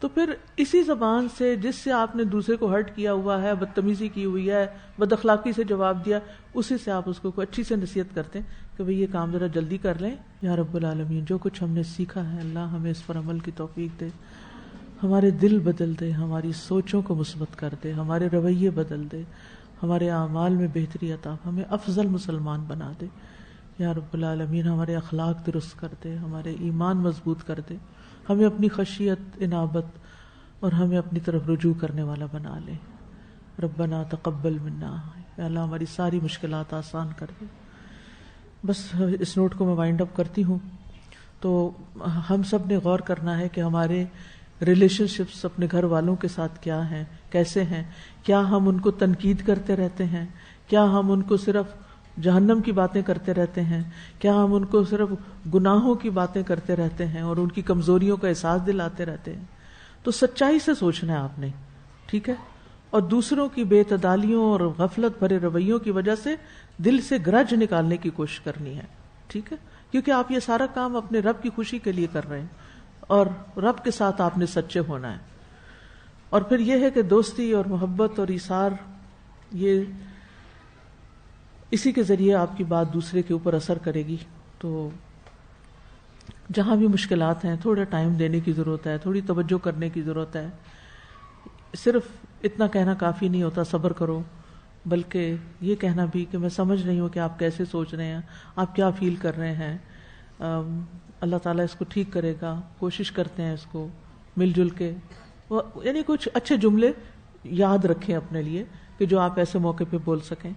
A: تو پھر اسی زبان سے جس سے آپ نے دوسرے کو ہرٹ کیا ہوا ہے, بدتمیزی کی ہوئی ہے, بد اخلاقی سے جواب دیا, اسی سے آپ اس کو کوئی اچھی سے نصیحت کرتے ہیں کہ بھئی یہ کام ذرا جلدی کر لیں. یا رب العالمین, جو کچھ ہم نے سیکھا ہے اللہ ہمیں اس پر عمل کی توفیق دے, ہمارے دل بدل دے, ہماری سوچوں کو مثبت کر دے, ہمارے رویے بدل دے, ہمارے اعمال میں بہتری عطا, ہمیں افضل مسلمان بنا دے. یا رب العالمین, ہمارے اخلاق درست کر دے, ہمارے ایمان مضبوط کر دے, ہمیں اپنی خشیت, انابت اور ہمیں اپنی طرف رجوع کرنے والا بنا لے. ربنا تقبل منا, یا اللہ ہماری ساری مشکلات آسان کر دے. بس اس نوٹ کو میں وائنڈ اپ کرتی ہوں. تو ہم سب نے غور کرنا ہے کہ ہمارے ریلیشن شپس اپنے گھر والوں کے ساتھ کیا ہیں, کیسے ہیں. کیا ہم ان کو تنقید کرتے رہتے ہیں؟ کیا ہم ان کو صرف جہنم کی باتیں کرتے رہتے ہیں؟ کیا ہم ان کو صرف گناہوں کی باتیں کرتے رہتے ہیں اور ان کی کمزوریوں کا احساس دلاتے رہتے ہیں؟ تو سچائی سے سوچنا ہے آپ نے, ٹھیک ہے؟ اور دوسروں کی بے اعتدالیوں اور غفلت بھرے رویوں کی وجہ سے دل سے گرج نکالنے کی کوشش کرنی ہے, ٹھیک ہے؟ کیونکہ آپ یہ سارا کام اپنے رب کی خوشی کے لیے کر رہے ہیں, اور رب کے ساتھ آپ نے سچے ہونا ہے. اور پھر یہ ہے کہ دوستی اور محبت اور ایثار, یہ اسی کے ذریعے آپ کی بات دوسرے کے اوپر اثر کرے گی. تو جہاں بھی مشکلات ہیں, تھوڑا ٹائم دینے کی ضرورت ہے, تھوڑی توجہ کرنے کی ضرورت ہے. صرف اتنا کہنا کافی نہیں ہوتا صبر کرو, بلکہ یہ کہنا بھی کہ میں سمجھ رہی ہوں کہ آپ کیسے سوچ رہے ہیں, آپ کیا فیل کر رہے ہیں, اللہ تعالیٰ اس کو ٹھیک کرے گا, کوشش کرتے ہیں اس کو مل جل کے. یعنی کچھ اچھے جملے یاد رکھیں اپنے لیے کہ جو آپ ایسے موقع پہ بول سکیں.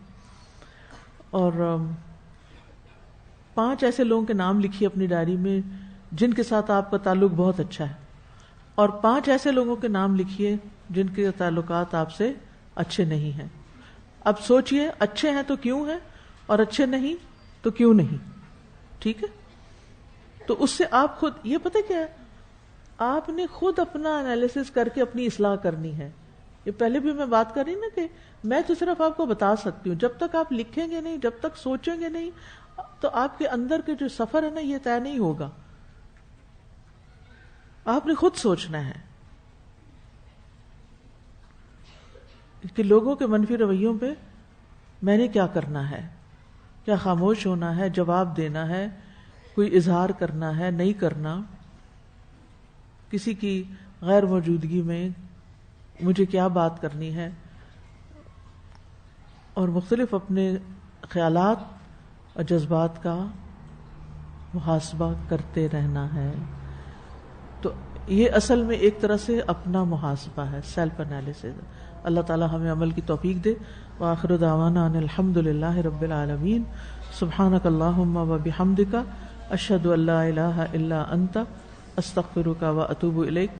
A: اور 5 ایسے لوگوں کے نام لکھیے اپنی ڈائری میں جن کے ساتھ آپ کا تعلق بہت اچھا ہے، اور 5 ایسے لوگوں کے نام لکھیے جن کے تعلقات آپ سے اچھے نہیں ہیں. اب سوچئے اچھے ہیں تو کیوں ہیں، اور اچھے نہیں تو کیوں نہیں. ٹھیک ہے؟ تو اس سے آپ خود یہ پتہ کیا ہے، آپ نے خود اپنا انالیسس کر کے اپنی اصلاح کرنی ہے. یہ پہلے بھی میں بات کر رہی نا کہ میں تو صرف آپ کو بتا سکتی ہوں، جب تک آپ لکھیں گے نہیں، جب تک سوچیں گے نہیں، تو آپ کے اندر کے جو سفر ہے نا یہ طے نہیں ہوگا. آپ نے خود سوچنا ہے کہ لوگوں کے منفی رویوں پہ میں نے کیا کرنا ہے، کیا خاموش ہونا ہے، جواب دینا ہے، کوئی اظہار کرنا ہے، نہیں کرنا. کسی کی غیر موجودگی میں مجھے کیا بات کرنی ہے، اور مختلف اپنے خیالات اور جذبات کا محاسبہ کرتے رہنا ہے. تو یہ اصل میں ایک طرح سے اپنا محاسبہ ہے، سیلف انالیسس. اللہ تعالی ہمیں عمل کی توفیق دے. وآخر دعوانا ان الحمد للہ رب العالمین. سبحانک اللہم وبحمدک، اشہد ان لا الہ الا انت، استغفرک واتوب الیک.